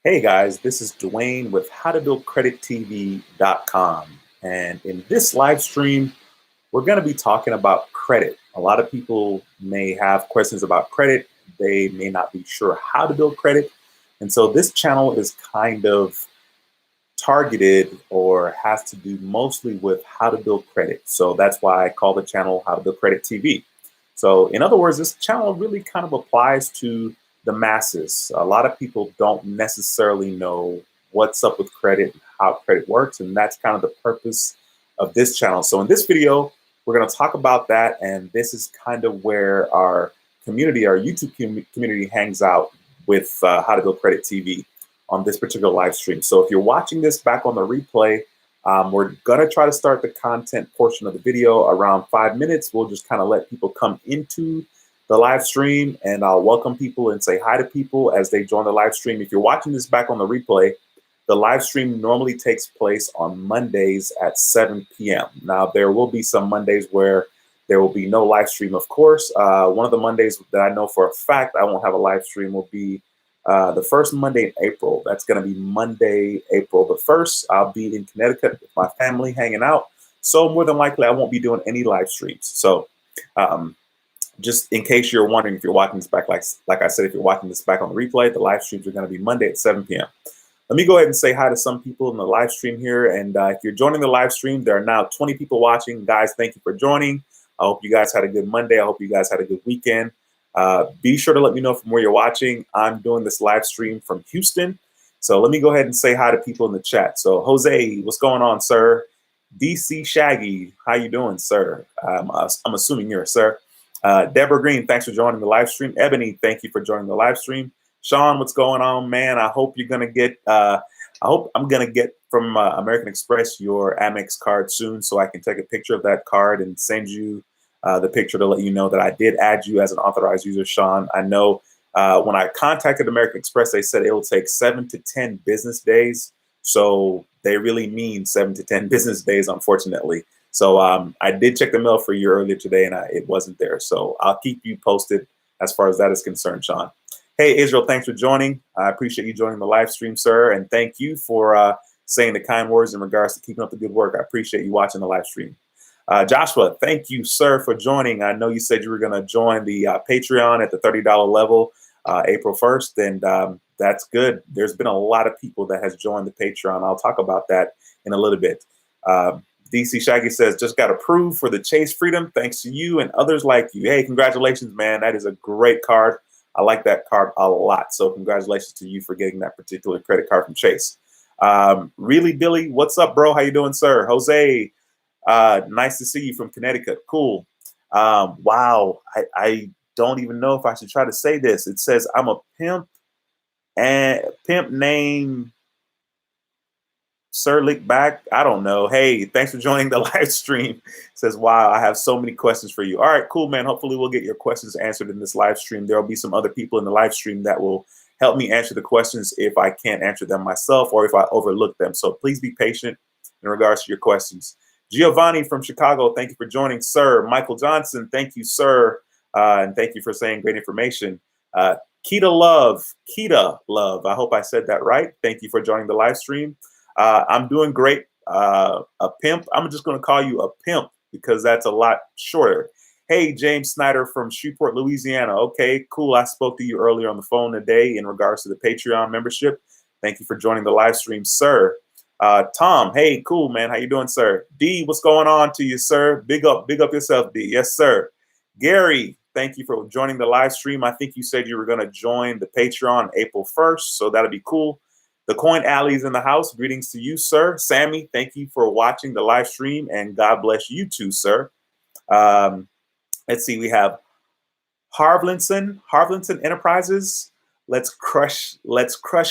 Hey guys, this is Duane with howtobuildcredittv.com. And in this live stream, we're going to be talking about credit. A lot of people may have questions about credit. They may not be sure how to build credit. And so this channel is kind of targeted or has to do mostly with how to build credit. So that's why I call the channel How to Build Credit TV. So in other words, this channel really kind of applies to the masses. A lot of people don't necessarily know what's up with credit, how credit works, and that's kind of the purpose of this channel. So in this video, we're going to talk about that, and this is kind of where our community, our YouTube community hangs out with How to Build Credit TV on this particular live stream. So if you're watching this back on the replay, we're going to try to start the content portion of the video around 5 minutes. We'll just kind of let people come into the live stream, and I'll welcome people and say hi to people as they join the live stream. If you're watching this back on the replay, the live stream normally takes place on Mondays at 7 p.m. Now, there will be some Mondays where there will be no live stream, of course. One of the Mondays that I know for a fact I won't have a live stream will be the first Monday in April. That's going to be Monday, April the 1st. I'll be in Connecticut with my family hanging out. So more than likely, I won't be doing any live streams. So just in case you're wondering, if you're watching this back, like I said, if you're watching this back on the replay, the live streams are going to be Monday at 7 p.m. Let me go ahead and say hi to some people in the live stream here. And if you're joining the live stream, there are now 20 people watching. Guys, thank you for joining. I hope you guys had a good Monday. I hope you guys had a good weekend. Be sure to let me know from where you're watching. I'm doing this live stream from Houston. So let me go ahead and say hi to people in the chat. So Jose, what's going on, sir? DC Shaggy, how you doing, sir? I'm assuming you're a sir. Deborah Green, thanks for joining the live stream. Ebony, thank you for joining the live stream. Sean, what's going on, man? I hope you're gonna get. I hope I'm gonna get from American Express your Amex card soon, so I can take a picture of that card and send you the picture to let you know that I did add you as an authorized user, Sean. I know when I contacted American Express, they said it'll take 7 to 10 business days. So they really mean 7 to 10 business days, unfortunately. So I did check the mail for you earlier today, and it wasn't there. So I'll keep you posted as far as that is concerned, Sean. Hey, Israel, thanks for joining. I appreciate you joining the live stream, sir. And thank you for saying the kind words in regards to keeping up the good work. I appreciate you watching the live stream. Joshua, thank you, sir, for joining. I know you said you were going to join the Patreon at the $30 level April 1st, and that's good. There's been a lot of people that has joined the Patreon. I'll talk about that in a little bit. DC Shaggy says, just got approved for the Chase Freedom thanks to you and others like you. Hey, congratulations, man. That is a great card. I like that card a lot. So congratulations to you for getting that particular credit card from Chase. Really, Billy, what's up, bro? How you doing, sir? Jose, nice to see you from Connecticut. Cool. Wow. I don't even know if I should try to say this. It says I'm a pimp and pimp name Sir Lick back. I don't know. Hey, thanks for joining the live stream. It says, wow, I have so many questions for you. All right, cool, man. Hopefully we'll get your questions answered in this live stream. There'll be some other people in the live stream that will help me answer the questions if I can't answer them myself or if I overlook them. So please be patient in regards to your questions. Giovanni from Chicago, thank you for joining, sir. Michael Johnson, thank you, sir. And thank you for saying great information. Keita Love, I hope I said that right. Thank you for joining the live stream. I'm doing great. A pimp. I'm just going to call you a pimp because that's a lot shorter. Hey, James Snyder from Shreveport, Louisiana. Okay, cool. I spoke to you earlier on the phone today in regards to the Patreon membership. Thank you for joining the live stream, sir. Tom, hey, cool, man. How you doing, sir? D, what's going on to you, sir? Big up yourself, D. Yes, sir. Gary, thank you for joining the live stream. I think you said you were going to join the Patreon April 1st, so that'll be cool. The Coin Alley's in the house. Greetings to you, sir. Sammy, thank you for watching the live stream, and God bless you too, sir. Let's see. We have Harvlinson Enterprises. Let's crush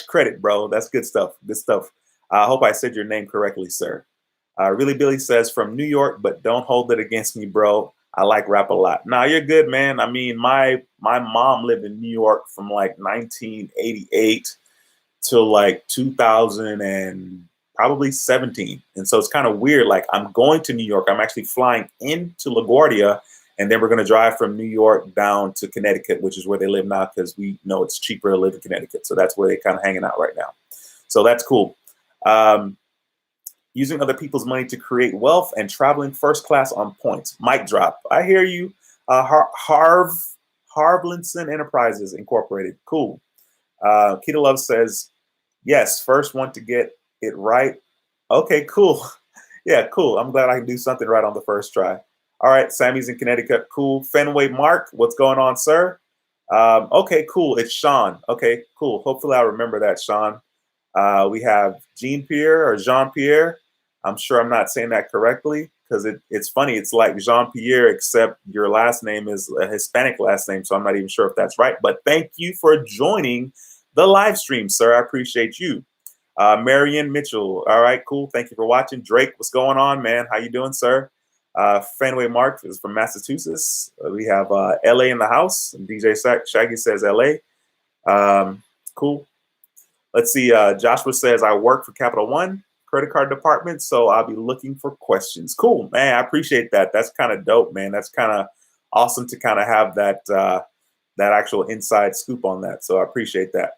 credit, bro. That's good stuff. Good stuff. I hope I said your name correctly, sir. Really Billy says from New York, but don't hold it against me, bro. I like rap a lot. Nah, you're good, man. I mean, my mom lived in New York from like 1988 till like 2000 and probably 17. And so it's kind of weird. Like I'm going to New York. I'm actually flying into LaGuardia And then we're going to drive from New York down to Connecticut, which is where they live now, because we know it's cheaper to live in Connecticut. So that's where they're kind of hanging out right now. So that's cool. Using other people's money to create wealth and traveling first class on points. Mic drop. I hear you. Harvlinson Enterprises Incorporated. Cool. Kita Love says, yes, first one to get it right. Okay, cool. Yeah, cool. I'm glad I can do something right on the first try. All right, Sammy's in Connecticut. Cool. Fenway Mark, what's going on, sir? Okay, cool. It's Sean. Okay, cool. Hopefully I remember that, Sean. We have Jean-Pierre or Jean-Pierre. I'm sure I'm not saying that correctly, because it's funny. It's like Jean-Pierre, except your last name is a Hispanic last name, so I'm not even sure if that's right. But thank you for joining the live stream, sir. I appreciate you. Marion Mitchell. All right, cool. Thank you for watching. Drake, what's going on, man? How you doing, sir? Fenway Mark is from Massachusetts. We have LA in the house. And DJ Shaggy says LA. Cool. Let's see. Joshua says, I work for Capital One credit card department, so I'll be looking for questions. Cool, man. I appreciate that. That's kind of dope, man. That's kind of awesome to kind of have that that actual inside scoop on that. So I appreciate that.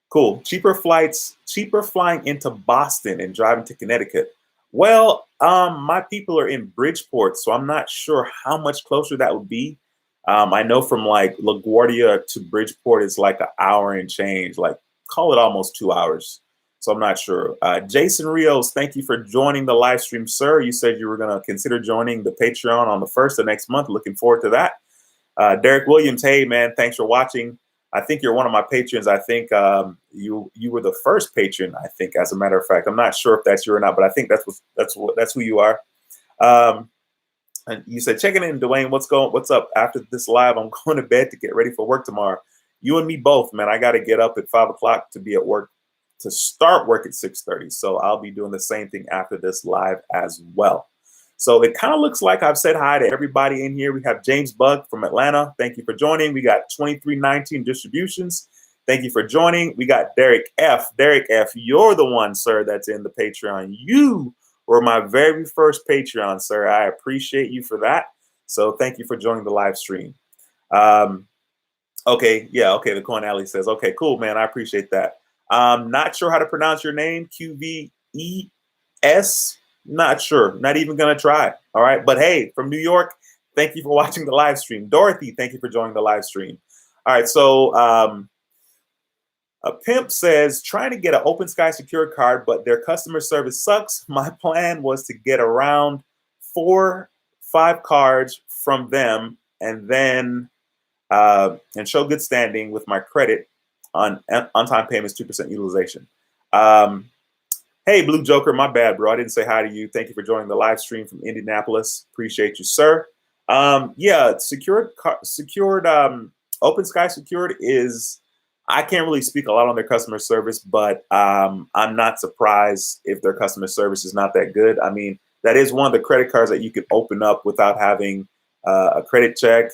Cool. Cheaper flying into Boston and driving to Connecticut. Well, my people are in Bridgeport, so I'm not sure how much closer that would be. I know from like LaGuardia to Bridgeport is like an hour and change, like call it almost 2 hours. So I'm not sure. Jason Rios, thank you for joining the live stream, sir. You said you were going to consider joining the Patreon on the 1st of next month. Looking forward to that. Derek Williams, hey, man, thanks for watching. I think you're one of my patrons. I think you were the first patron, I think, as a matter of fact. I'm not sure if that's you or not, but I think that's who you are. And you said, checking in, Duane, what's up? After this live, I'm going to bed to get ready for work tomorrow. You and me both, man. I got to get up at 5 o'clock to be at work, to start work at 6:30. So I'll be doing the same thing after this live as well. So it kind of looks like I've said hi to everybody in here. We have James Bug from Atlanta. Thank you for joining. We got 2319 Distributions. Thank you for joining. We got Derek F. Derek F., you're the one, sir, that's in the Patreon. You were my very first Patreon, sir. I appreciate you for that. So thank you for joining the live stream. Okay, yeah, okay, the Coin Alley says, okay, cool, man, I appreciate that. Not sure how to pronounce your name, QVES. Not sure, not even gonna try. All right, but hey, from New York, thank you for watching the live stream. Dorothy, thank you for joining the live stream. All right, so a pimp says, trying to get an Open Sky secured card, but their customer service sucks. My plan was to get around 4-5 cards from them and then and show good standing with my credit on on-time payments, 2% utilization. Hey, Blue Joker, my bad, bro. I didn't say hi to you. Thank you for joining the live stream from Indianapolis. Appreciate you, sir. Yeah, secured Open Sky secured is, I can't really speak a lot on their customer service, but I'm not surprised if their customer service is not that good. I mean, that is one of the credit cards that you could open up without having a credit check.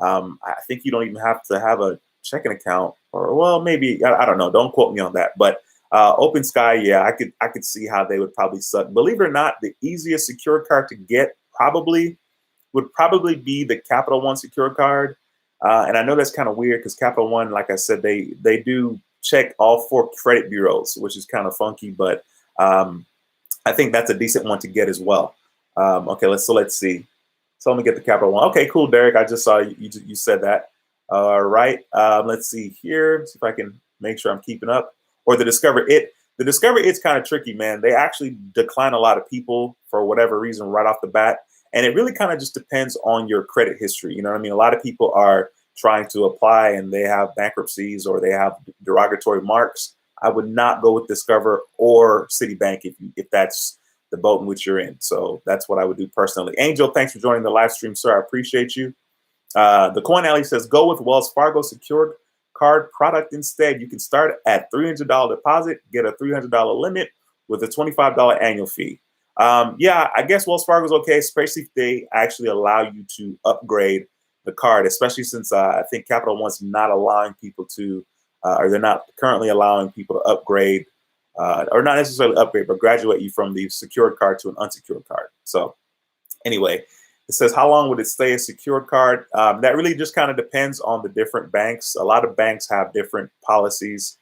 I think you don't even have to have a checking account, or well, maybe, I don't know. Don't quote me on that. But Open Sky, yeah, I could see how they would probably suck. Believe it or not, the easiest secured card to get would probably be the Capital One secured card. And I know that's kind of weird because Capital One, like I said, they do check all 4 credit bureaus, which is kind of funky, but I think that's a decent one to get as well. Okay, let's see. So let me get the Capital One. Okay, cool, Derek. I just saw you said that. All right. Let's see here. See if I can make sure I'm keeping up. Or the Discover It. The Discover It's kind of tricky, man. They actually decline a lot of people for whatever reason right off the bat. And it really kind of just depends on your credit history. You know what I mean? A lot of people are trying to apply and they have bankruptcies or they have derogatory marks. I would not go with Discover or Citibank if that's the boat in which you're in. So that's what I would do personally. Angel, thanks for joining the live stream, sir. I appreciate you. The Coin Alley says, go with Wells Fargo secured card product instead. You can start at $300 deposit, get a $300 limit with a $25 annual fee. Yeah, I guess Wells Fargo is okay, especially if they actually allow you to upgrade the card, especially since I think Capital One's not allowing people to, or they're not currently allowing people to upgrade, or not necessarily upgrade, but graduate you from the secured card to an unsecured card. So anyway, It says, how long would it stay a secured card? That really just kind of depends on the different banks. A lot of banks have different policies.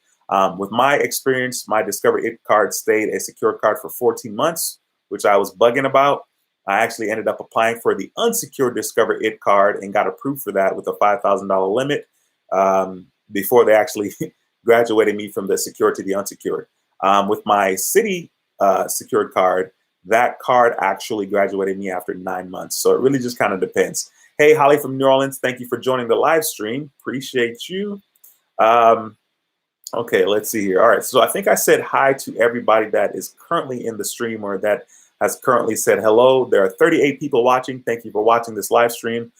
With my experience, my Discover It card stayed a secured card for 14 months, which I was bugging about. I actually ended up applying for the unsecured Discover It card and got approved for that with a $5,000 limit before they actually graduated me from the secured to the unsecured. With my City secured card, that card actually graduated me after 9 months. So it really just kind of depends. Hey, Holly from New Orleans, thank you for joining the live stream. Appreciate you. Okay, let's see here. All right, so I think I said hi to everybody that is currently in the stream or that has currently said hello. There are 38 people watching. Thank you for watching this live stream.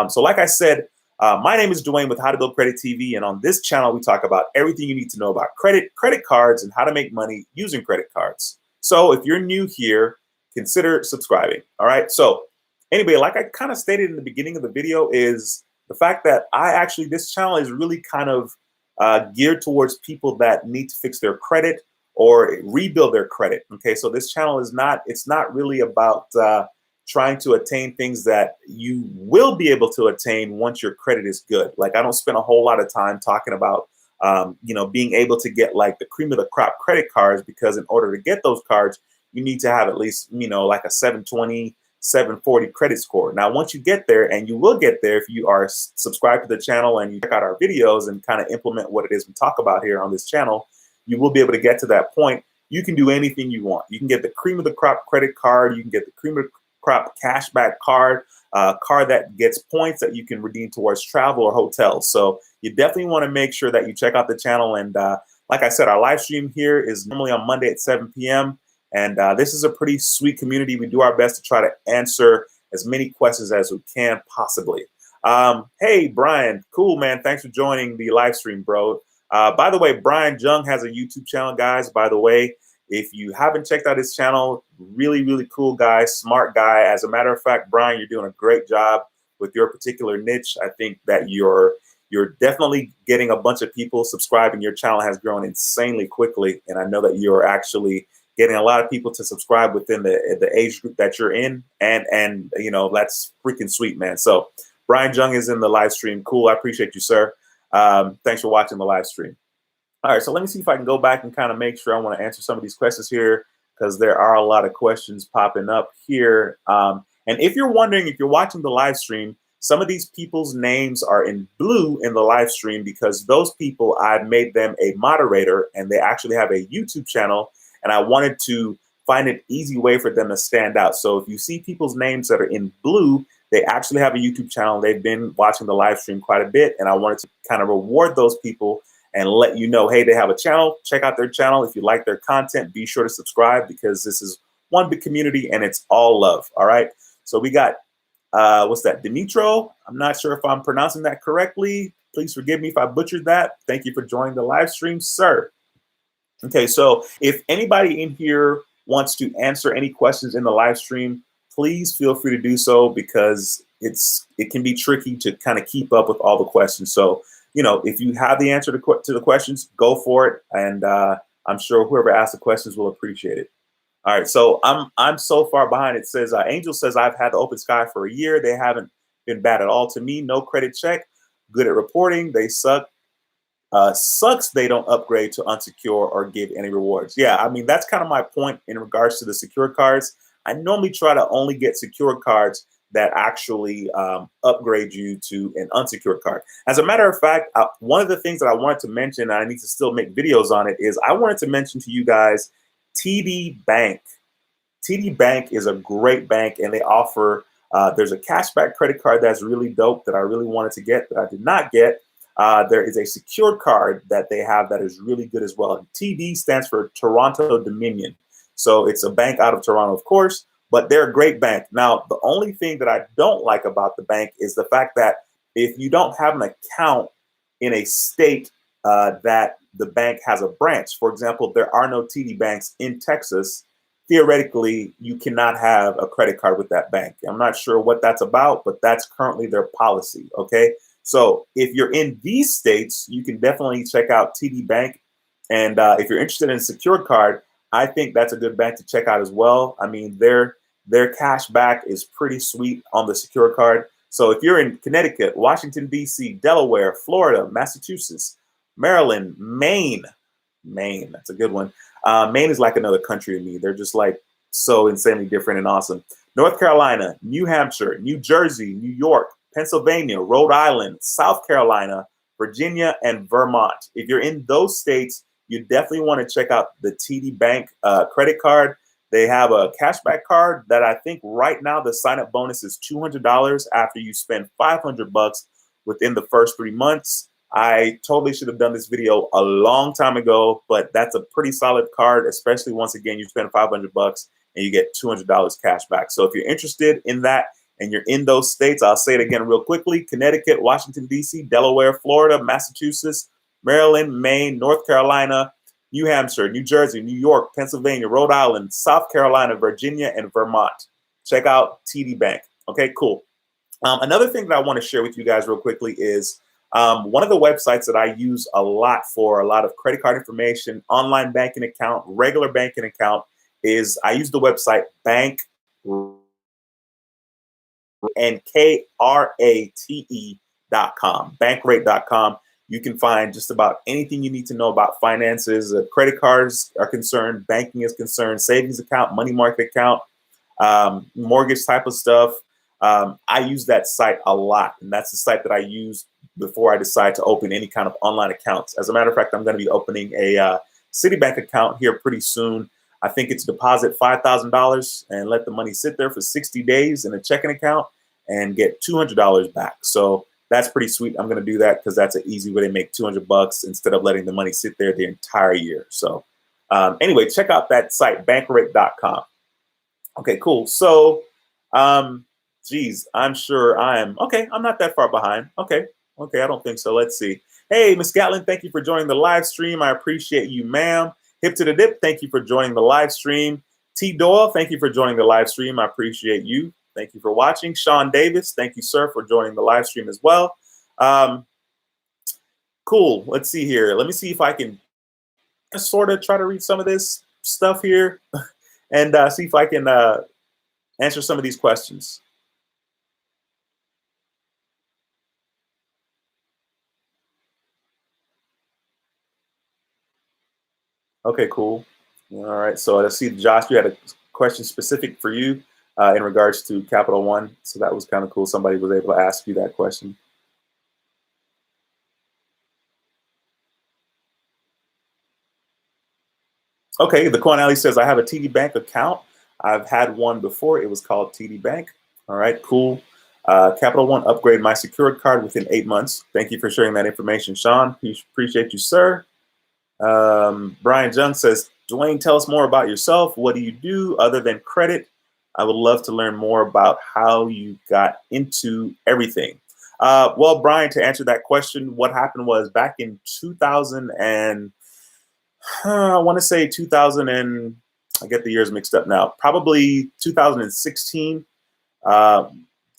So like I said, my name is Duane with How to Build Credit TV, and on this channel, we talk about everything you need to know about credit cards, and how to make money using credit cards. So if you're new here, consider subscribing. All right. So anyway, like I kind of stated in the beginning of the video, is the fact that this channel is really kind of geared towards people that need to fix their credit or rebuild their credit. Okay. So this channel is it's not really about trying to attain things that you will be able to attain once your credit is good. Like, I don't spend a whole lot of time talking about being able to get like the cream of the crop credit cards, because in order to get those cards, you need to have at least, like a 720, 740 credit score. Now, once you get there, and you will get there if you are subscribed to the channel and you check out our videos and kind of implement what it is we talk about here on this channel, you will be able to get to that point. You can do anything you want. You can get the cream of the crop credit card. You can get the cream of the crop cashback card, card that gets points that you can redeem towards travel or hotels. So you definitely want to make sure that you check out the channel. And like I said, our live stream here is normally on Monday at 7 p.m. And this is a pretty sweet community. We do our best to try to answer as many questions as we can possibly. Hey, Brian, cool, man. Thanks for joining the live stream, bro. By the way, Brian Jung has a YouTube channel, guys. By the way, if you haven't checked out his channel, really, really cool guy, smart guy. As a matter of fact, Brian, you're doing a great job with your particular niche. I think that you're definitely getting a bunch of people subscribing. Your channel has grown insanely quickly, and I know that you're actually getting a lot of people to subscribe within the age group that you're in, and that's freaking sweet, man. So Brian Jung is in the live stream. Cool, I appreciate you, sir. Thanks for watching the live stream. All right, so let me see if I can go back and kind of make sure I want to answer some of these questions here, because there are a lot of questions popping up here. And if you're wondering, if you're watching the live stream, some of these people's names are in blue in the live stream because those people, I've made them a moderator, and they actually have a YouTube channel, and I wanted to find an easy way for them to stand out. So if you see people's names that are in blue, they actually have a YouTube channel. They've been watching the live stream quite a bit, and I wanted to kind of reward those people and let you know, hey, they have a channel. Check out their channel. If you like their content, be sure to subscribe, because this is one big community and it's all love. All right. So we got, what's that? Dimitro. I'm not sure if I'm pronouncing that correctly. Please forgive me if I butchered that. Thank you for joining the live stream, sir. Okay. So if anybody in here wants to answer any questions in the live stream, please feel free to do so, because it can be tricky to kind of keep up with all the questions. So, if you have the answer to the questions, go for it. And I'm sure whoever asked the questions will appreciate it. All right. So I'm so far behind. It says, Angel says, I've had the Open Sky for a year. They haven't been bad at all to me. No credit check. Good at reporting. They suck. Sucks they don't upgrade to unsecure or give any rewards. Yeah, I mean, that's kind of my point in regards to the secure cards. I normally try to only get secure cards that actually upgrade you to an unsecured card. As a matter of fact, one of the things that I wanted to mention, and I need to still make videos on it, is I wanted to mention to you guys TD Bank. TD Bank is a great bank, and they offer, there's a cashback credit card that's really dope that I really wanted to get that I did not get. There is a secured card that they have that is really good as well. And TD stands for Toronto Dominion. So it's a bank out of Toronto, of course, but they're a great bank. Now, the only thing that I don't like about the bank is the fact that if you don't have an account in a state that the bank has a branch, for example, there are no TD banks in Texas, theoretically, you cannot have a credit card with that bank. I'm not sure what that's about, but that's currently their policy, okay? So if you're in these states, you can definitely check out TD Bank. And if you're interested in a secured card, I think that's a good bank to check out as well. I mean, they're Their cash back is pretty sweet on the secure card. So if you're in Connecticut, Washington, D.C., Delaware, Florida, Massachusetts, Maryland, Maine, that's a good one. Maine is like another country to me. They're just like so insanely different and awesome. North Carolina, New Hampshire, New Jersey, New York, Pennsylvania, Rhode Island, South Carolina, Virginia, and Vermont. If you're in those states, you definitely want to check out the TD Bank credit card. They have a cashback card that I think right now the sign-up bonus is $200 after you spend $500 within the first 3 months. I totally should have done this video a long time ago, but that's a pretty solid card, especially once again, you spend $500 and you get $200 cash back. So if you're interested in that and you're in those states, I'll say it again real quickly: Connecticut, Washington, D.C., Delaware, Florida, Massachusetts, Maryland, Maine, North Carolina, New Hampshire, New Jersey, New York, Pennsylvania, Rhode Island, South Carolina, Virginia, and Vermont. Check out TD Bank. Okay, cool. Another thing that I want to share with you guys real quickly is one of the websites that I use a lot for a lot of credit card information, online banking account, regular banking account, is I use the website Bank and KRATE.com, bankrate.com. You can find just about anything you need to know about finances, credit cards are concerned, banking is concerned, savings account, money market account, mortgage type of stuff. I use that site a lot, and that's the site that I use before I decide to open any kind of online accounts. As a matter of fact, I'm going to be opening a Citibank account here pretty soon. I think it's deposit $5,000 and let the money sit there for 60 days in a checking account and get $200 back. So that's pretty sweet. I'm going to do that because that's an easy way to make $200 instead of letting the money sit there the entire year. So anyway, check out that site, bankrate.com. Okay, cool. So, geez, I'm sure I'm not that far behind. Okay, I don't think so. Let's see. Hey, Miss Gatlin, thank you for joining the live stream. I appreciate you, ma'am. Hip to the Dip, thank you for joining the live stream. T. Doyle, thank you for joining the live stream. I appreciate you. Thank you for watching. Sean Davis, thank you, sir, for joining the live stream as well. Cool. Let's see here. Let me see if I can sort of try to read some of this stuff here and see if I can answer some of these questions. Okay, cool. All right. So I see, Josh, you had a question specific for you in regards to Capital One. So that was kind of cool. Somebody was able to ask you that question. Okay, the Quan Alley says, I have a TD Bank account. I've had one before. It was called TD Bank. All right, cool. Capital One upgrade my secured card within 8 months. Thank you for sharing that information, Sean. Appreciate you, sir. Brian Jung says, Duane, tell us more about yourself. What do you do other than credit? I would love to learn more about how you got into everything. Well, Brian, to answer that question, what happened was back in 2000 and I want to say 2000 and I get the years mixed up now, probably 2016.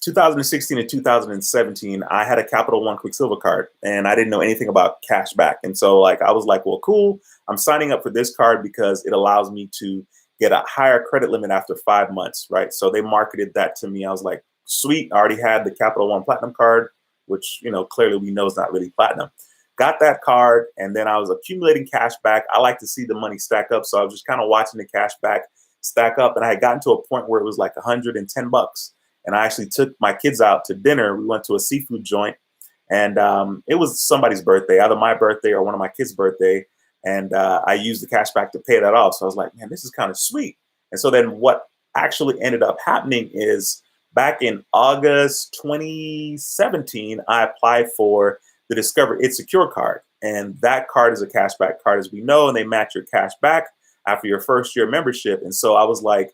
2016 and 2017, I had a Capital One Quicksilver card and I didn't know anything about cash back. And so I was like, well, cool. I'm signing up for this card because it allows me to get a higher credit limit after 5 months, right? So they marketed that to me. I was like, sweet. I already had the Capital One Platinum card, which, clearly we know is not really platinum. Got that card, and then I was accumulating cash back. I like to see the money stack up. So I was just kind of watching the cash back stack up. And I had gotten to a point where it was like $110. And I actually took my kids out to dinner. We went to a seafood joint, and it was somebody's birthday, either my birthday or one of my kids' birthday. And I used the cash back to pay that off. So I was like, man, this is kind of sweet. And so then what actually ended up happening is back in August 2017, I applied for the Discover It Secure card. And that card is a cashback card, as we know, and they match your cash back after your first year membership. And so I was like,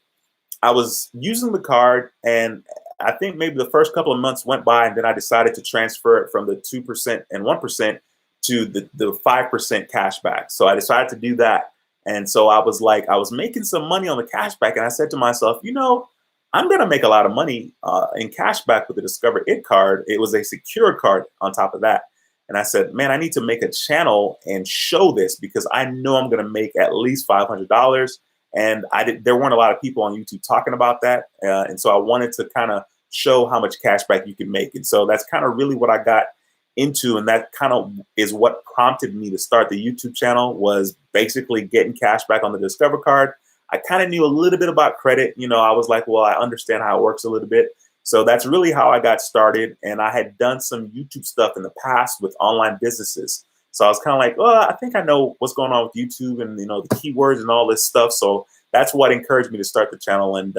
I was using the card, and I think maybe the first couple of months went by, and then I decided to transfer it from the 2% and 1% to the 5% cash back. So I decided to do that. And so I was like, I was making some money on the cash back, and I said to myself, I'm going to make a lot of money in cash back with the Discover It card. It was a secure card on top of that. And I said, man, I need to make a channel and show this because I know I'm going to make at least $500. and there weren't a lot of people on YouTube talking about that, and so I wanted to kind of show how much cash back you can make. And so that's kind of really what I got into, and that kind of is what prompted me to start the YouTube channel, was basically getting cash back on the Discover card. I kind of knew a little bit about credit. You know, I was like, well, I understand how it works a little bit. So that's really how I got started. And I had done some YouTube stuff in the past with online businesses. So I was kind of like, well, I think I know what's going on with YouTube and, you know, the keywords and all this stuff. So that's what encouraged me to start the channel. And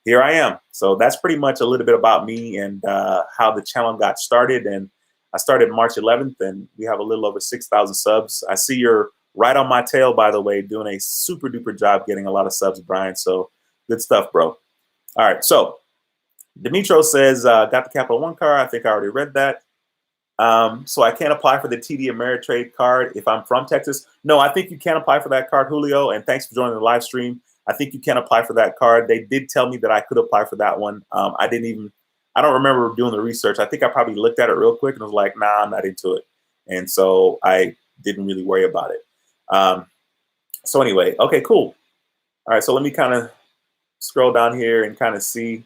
here I am. So that's pretty much a little bit about me and how the channel got started. And I started March 11th, and we have a little over 6,000 subs. I see you're right on my tail, by the way, doing a super duper job getting a lot of subs, Brian. So good stuff, bro. All right. So Demetro says, got the Capital One card. I think I already read that. So I can't apply for the TD Ameritrade card if I'm from Texas. No, I think you can apply for that card, Julio. And thanks for joining the live stream. I think you can apply for that card. They did tell me that I could apply for that one. I don't remember doing the research. I think I probably looked at it real quick and was like, nah, I'm not into it. And so I didn't really worry about it. So anyway, okay, cool. All right, so let me kind of scroll down here and kind of see.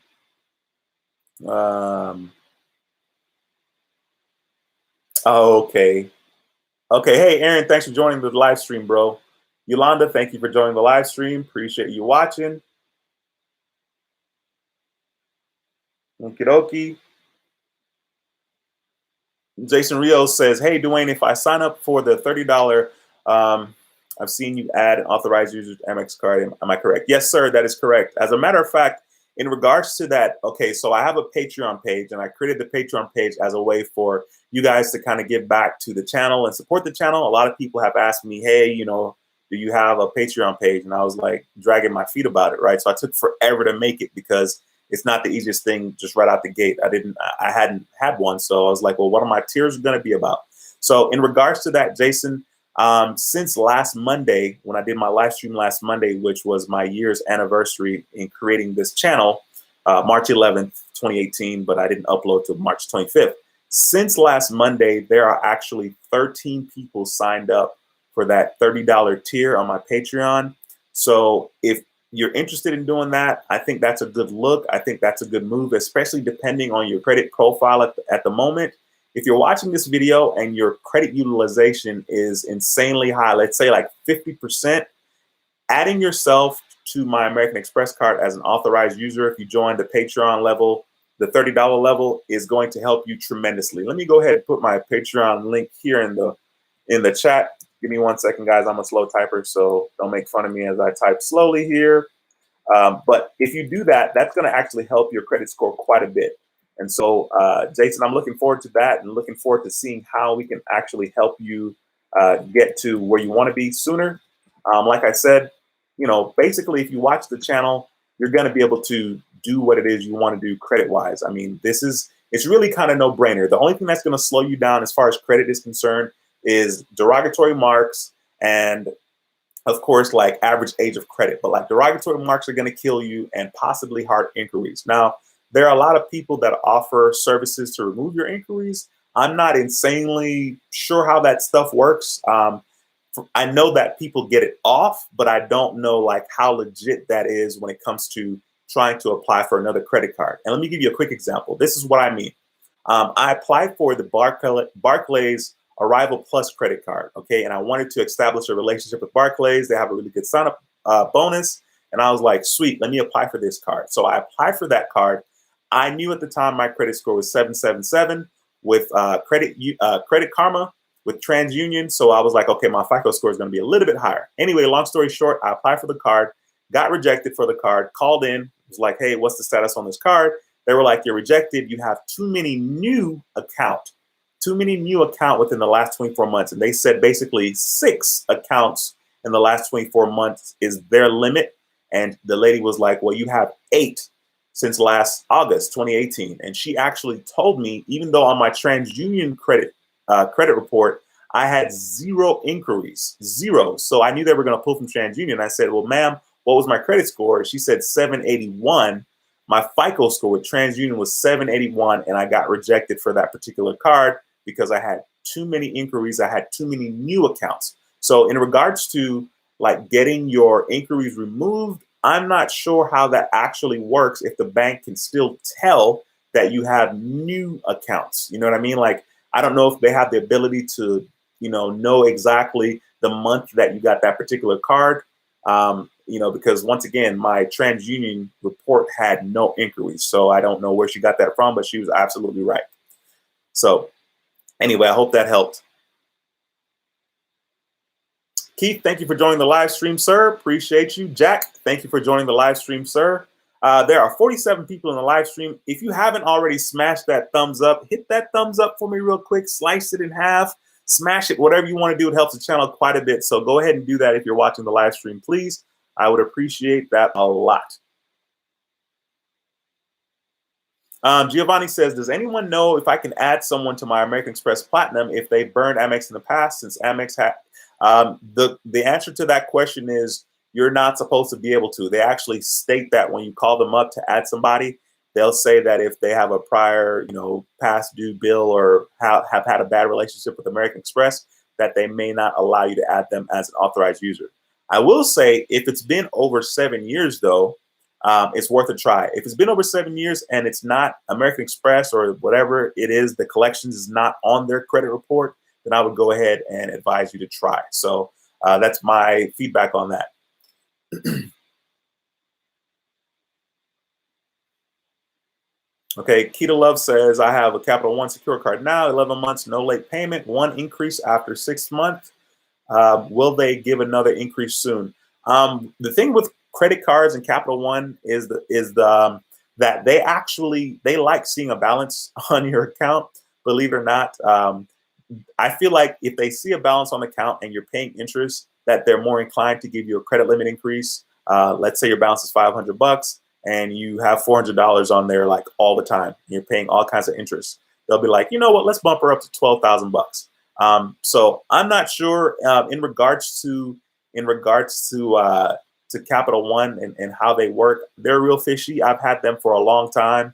Okay. Okay, hey, Aaron, thanks for joining the live stream, bro. Yolanda, thank you for joining the live stream. Appreciate you watching. Okie dokie. Jason Rios says, hey, Duane, if I sign up for the $30, I've seen you add an authorized user Amex card. Am I correct? Yes, sir, that is correct. As a matter of fact, in regards to that, okay, so I have a Patreon page, and I created the Patreon page as a way for you guys to kind of give back to the channel and support the channel. A lot of people have asked me, hey, you know, do you have a Patreon page? And I was like dragging my feet about it, right? So I took forever to make it because it's not the easiest thing just right out the gate. I hadn't had one. So I was like, well, what are my tiers going to be about? So in regards to that, Jason, since last Monday, when I did my live stream last Monday, which was my year's anniversary in creating this channel, March 11th, 2018, but I didn't upload till March 25th. Since last Monday, there are actually 13 people signed up for that $30 tier on my Patreon. So if you're interested in doing that, I think that's a good look. I think that's a good move, especially depending on your credit profile at the moment. If you're watching this video and your credit utilization is insanely high, let's say like 50%, adding yourself to my American Express card as an authorized user, if you join the Patreon level, the $30 level, is going to help you tremendously. Let me go ahead and put my Patreon link here in the chat. Give me 1 second, guys. I'm a slow typer, so don't make fun of me as I type slowly here. But if you do that, that's going to actually help your credit score quite a bit. And so, Jason, I'm looking forward to that and looking forward to seeing how we can actually help you get to where you want to be sooner. Like I said, you know, basically, if you watch the channel, you're going to be able to do what it is you want to do credit-wise. I mean, it's really kind of no-brainer. The only thing that's going to slow you down as far as credit is concerned is derogatory marks and, of course, like average age of credit. But like derogatory marks are going to kill you, and possibly hard inquiries. Now, there are a lot of people that offer services to remove your inquiries. I'm not insanely sure how that stuff works. I know that people get it off, but I don't know like how legit that is when it comes to trying to apply for another credit card. And let me give you a quick example. This is what I mean. I applied for the Barclays Arrival Plus credit card, okay? And I wanted to establish a relationship with Barclays. They have a really good sign-up bonus. And I was like, sweet, let me apply for this card. So I applied for that card. I knew at the time my credit score was 777 with Credit Karma, with TransUnion. So I was like, okay, my FICO score is going to be a little bit higher. Anyway, long story short, I applied for the card, got rejected for the card, called in, was like, hey, what's the status on this card? They were like, you're rejected. You have too many new account within the last 24 months. And they said basically 6 accounts in the last 24 months is their limit. And the lady was like, well, you have 8 since last August 2018. And she actually told me, even though on my TransUnion credit report, I had 0 inquiries, 0. So I knew they were going to pull from TransUnion. I said, well, ma'am, what was my credit score? She said 781. My FICO score with TransUnion was 781, and I got rejected for that particular card because I had too many inquiries. I had too many new accounts. So in regards to like getting your inquiries removed, I'm not sure how that actually works if the bank can still tell that you have new accounts. You know what I mean? Like, I don't know if they have the ability to, know exactly the month that you got that particular card. Because once again, my TransUnion report had no inquiries. So I don't know where she got that from, but she was absolutely right. So anyway, I hope that helped. Keith, thank you for joining the live stream, sir. Appreciate you. Jack, thank you for joining the live stream, sir. There are 47 people in the live stream. If you haven't already smashed that thumbs up, hit that thumbs up for me real quick. Slice it in half, smash it, whatever you want to do. It helps the channel quite a bit. So go ahead and do that if you're watching the live stream, please. I would appreciate that a lot. Giovanni says, does anyone know if I can add someone to my American Express Platinum if they burned Amex in the past, since Amex had the answer to that question is you're not supposed to be able to. They actually state that when you call them up to add somebody, they'll say that if they have a prior, past due bill or have had a bad relationship with American Express, that they may not allow you to add them as an authorized user. I will say if it's been over 7 years, though, it's worth a try. If it's been over 7 years and it's not American Express or whatever it is, the collections is not on their credit report, then I would go ahead and advise you to try. So that's my feedback on that. Okay, Keita Love says, I have a Capital One secure card now, 11 months, no late payment, 1 increase after 6 months. Will they give another increase soon? The thing with credit cards and Capital One is that they like seeing a balance on your account, believe it or not. I feel like if they see a balance on the account and you're paying interest, that they're more inclined to give you a credit limit increase. Let's say your balance is $500 and you have $400 on there like all the time. You're paying all kinds of interest. They'll be like, you know what? Let's bump her up to $12,000. So I'm not sure in regards to Capital One and how they work. They're real fishy. I've had them for a long time.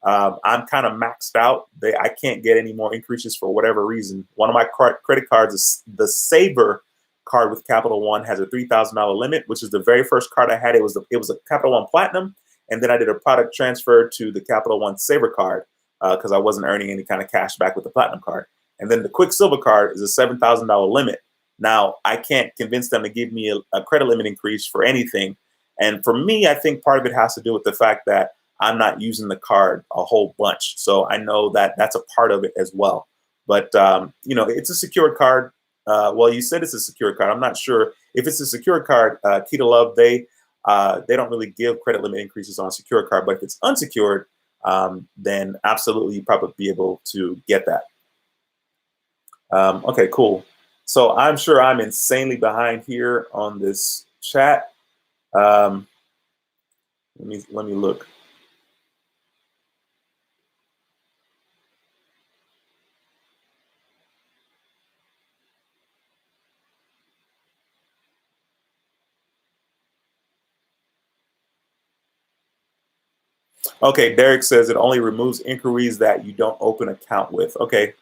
I'm kind of maxed out. I can't get any more increases for whatever reason. One of my credit cards is the Saver card with Capital One, has a $3,000 limit, which is the very first card I had. It was a Capital One Platinum, and then I did a product transfer to the Capital One Saver card because I wasn't earning any kind of cash back with the Platinum card. And then the Quicksilver card is a $7,000 limit. Now, I can't convince them to give me a credit limit increase for anything. And for me, I think part of it has to do with the fact that I'm not using the card a whole bunch. So I know that that's a part of it as well. But, it's a secure card. Well, you said it's a secure card. I'm not sure if it's a secure card. Keita Love, they don't really give credit limit increases on a secure card. But if it's unsecured, then absolutely you probably be able to get that. Okay, cool. So I'm sure I'm insanely behind here on this chat. Let me look. Okay, Derek says it only removes inquiries that you don't open account with. Okay.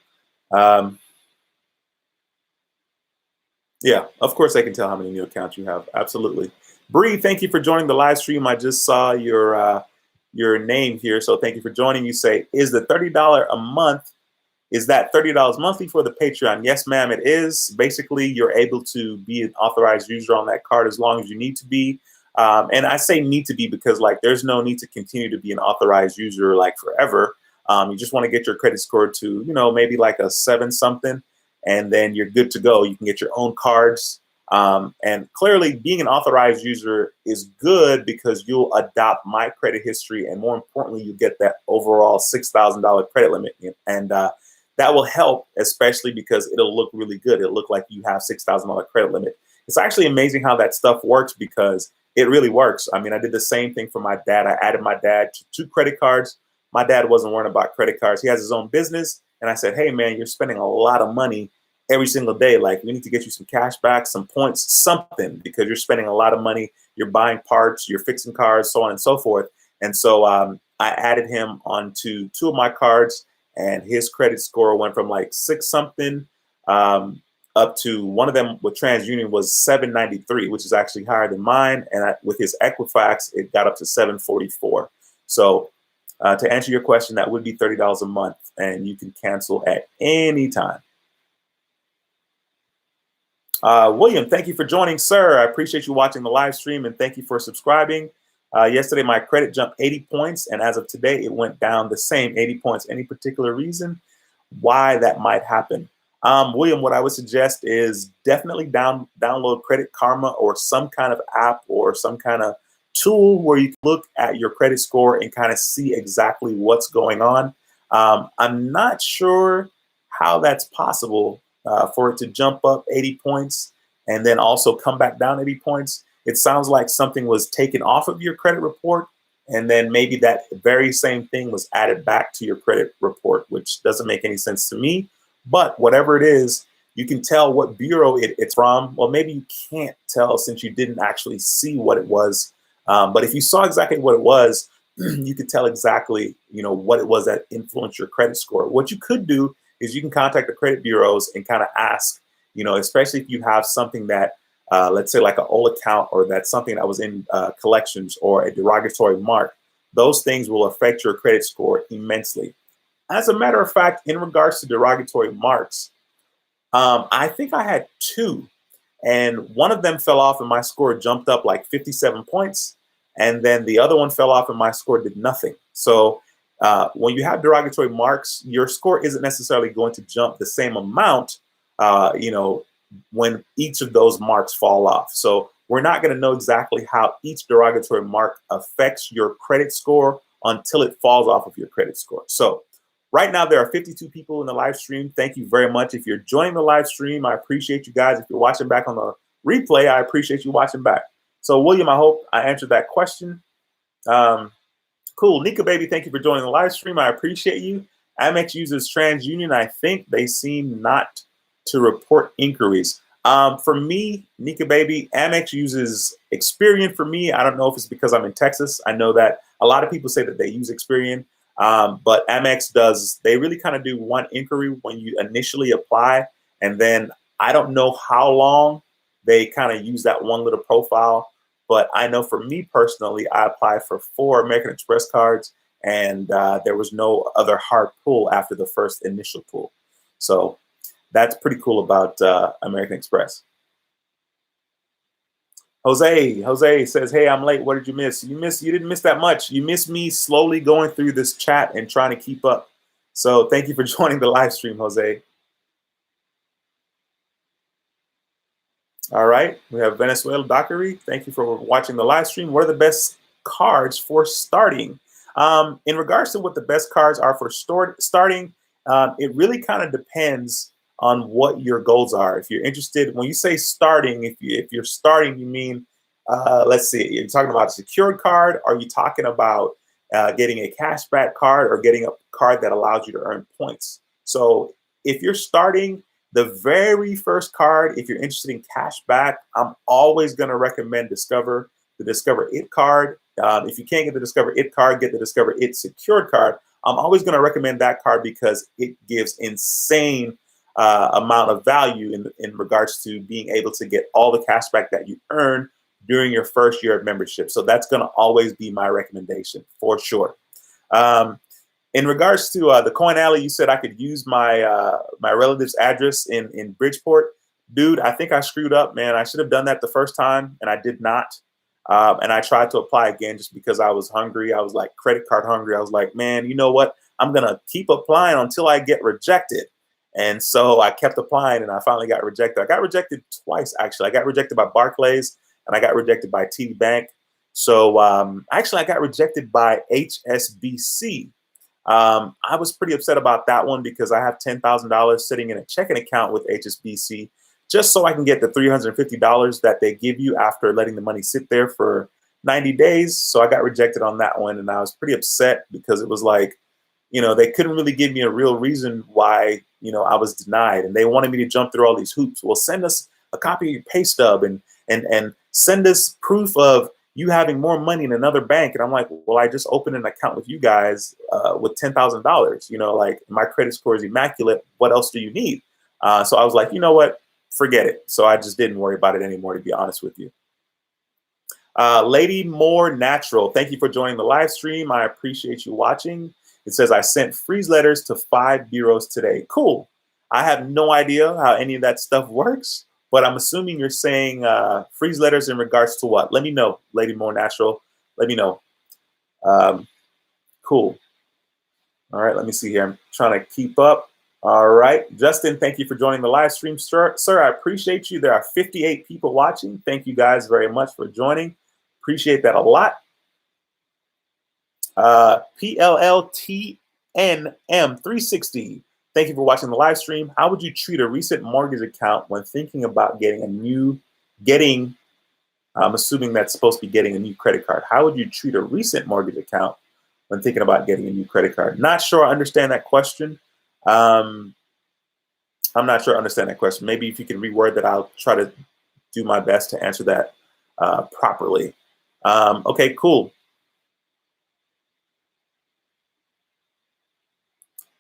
Yeah, of course I can tell how many new accounts you have. Absolutely. Bree, thank you for joining the live stream. I just saw your name here, so thank you for joining. You say, is the $30 a month, is that $30 monthly for the Patreon? Yes, ma'am, it is. Basically, you're able to be an authorized user on that card as long as you need to be. And I say need to be because there's no need to continue to be an authorized user forever. You just want to get your credit score to, maybe like a 7 something, and then you're good to go. You can get your own cards. And clearly being an authorized user is good because you'll adopt my credit history. And more importantly, you get that overall $6,000 credit limit. And that will help, especially because it'll look really good. It'll look like you have $6,000 credit limit. It's actually amazing how that stuff works because it really works. I mean, I did the same thing for my dad. I added my dad to 2 credit cards. My dad wasn't worrying about credit cards. He has his own business. And I said, hey, man, you're spending a lot of money every single day. Like, we need to get you some cash back, some points, something, because you're spending a lot of money. You're buying parts, you're fixing cars, so on and so forth. And so I added him onto 2 of my cards, and his credit score went from like 6 something up to one of them with TransUnion was 793, which is actually higher than mine. And with his Equifax, it got up to 744. So to answer your question, that would be $30 a month, and you can cancel at any time. William, thank you for joining, sir. I appreciate you watching the live stream, and thank you for subscribing. Yesterday, my credit jumped 80 points, and as of today, it went down the same 80 points. Any particular reason why that might happen? William, what I would suggest is definitely download Credit Karma or some kind of app or some kind of tool where you can look at your credit score and kind of see exactly what's going on. I'm not sure how that's possible for it to jump up 80 points and then also come back down 80 points. It sounds like something was taken off of your credit report, and then maybe that very same thing was added back to your credit report, which doesn't make any sense to me. But whatever it is, you can tell what bureau it's from. Well, maybe you can't tell since you didn't actually see what it was. But if you saw exactly what it was, you could tell exactly, what it was that influenced your credit score. What you could do is you can contact the credit bureaus and kind of ask, especially if you have something that, let's say like an old account, or that's something that was in collections or a derogatory mark. Those things will affect your credit score immensely. As a matter of fact, in regards to derogatory marks, I think I had two, and one of them fell off and my score jumped up like 57 points. And then the other one fell off and my score did nothing. So when you have derogatory marks, your score isn't necessarily going to jump the same amount, when each of those marks fall off. So we're not going to know exactly how each derogatory mark affects your credit score until it falls off of your credit score. So right now, there are 52 people in the live stream. Thank you very much. If you're joining the live stream, I appreciate you guys. If you're watching back on the replay, I appreciate you watching back. So, William, I hope I answered that question. Cool. Nika Baby, thank you for joining the live stream. I appreciate you. Amex uses TransUnion. I think they seem not to report inquiries. For me, Nika Baby, Amex uses Experian for me. I don't know if it's because I'm in Texas. I know that a lot of people say that they use Experian. But Amex they really kind of do one inquiry when you initially apply. And then I don't know how long they kind of use that one little profile. But I know for me personally, I applied for 4 American Express cards, and there was no other hard pull after the first initial pull. So that's pretty cool about American Express. Jose says, hey, I'm late. What did you miss? You didn't miss that much. You missed me slowly going through this chat and trying to keep up. So thank you for joining the live stream, Jose. All right. We have Venezuela Dockery. Thank you for watching the live stream. What are the best cards for starting? In regards to what the best cards are for starting, it really kind of depends on what your goals are. If you're interested, when you say starting, if you're starting, you mean, let's see, you're talking about a secured card? Are you talking about getting a cashback card, or getting a card that allows you to earn points? So if you're starting, the very first card, if you're interested in cashback, I'm always going to recommend the Discover It card. If you can't get the Discover It card, get the Discover It secured card. I'm always going to recommend that card because it gives insane amount of value in regards to being able to get all the cashback that you earn during your first year of membership. So that's going to always be my recommendation for sure. In regards to the Coin Alley, you said I could use my my relative's address in Bridgeport. Dude, I think I screwed up, man. I should have done that the first time, and I did not. And I tried to apply again just because I was hungry. I was like credit card hungry. I was like, man, you know what? I'm going to keep applying until I get rejected. And so I kept applying, and I finally got rejected. I got rejected twice, actually. I got rejected by Barclays, and I got rejected by TD Bank. So actually, I got rejected by HSBC. I was pretty upset about that one because I have $10,000 sitting in a checking account with HSBC just so I can get the $350 that they give you after letting the money sit there for 90 days. So I got rejected on that one, and I was pretty upset because it was like, they couldn't really give me a real reason why, I was denied, and they wanted me to jump through all these hoops. Well, send us a copy of your pay stub and send us proof of you having more money in another bank. And I'm like, well, I just opened an account with you guys with $10,000, like my credit score is immaculate. What else do you need? So I was like, you know what? forget it. So I just didn't worry about it anymore, to be honest with you. Lady More Natural, thank you for joining the live stream. I appreciate you watching. It says I sent freeze letters to 5 bureaus today. Cool. I have no idea how any of that stuff works, but I'm assuming you're saying freeze letters in regards to what? Let me know, Lady More Natural. Let me know. Cool. All right, let me see here. I'm trying to keep up. All right, Justin, thank you for joining the live stream, sir. I appreciate you. There are 58 people watching. Thank you guys very much for joining. Appreciate that a lot. PLLTNM360. Thank you for watching the live stream. How would you treat a recent mortgage account when thinking about I'm assuming that's supposed to be getting a new credit card. How would you treat a recent mortgage account when thinking about getting a new credit card? Not sure I understand that question. I'm not sure I understand that question. Maybe if you can reword that, I'll try to do my best to answer that properly. Okay, cool.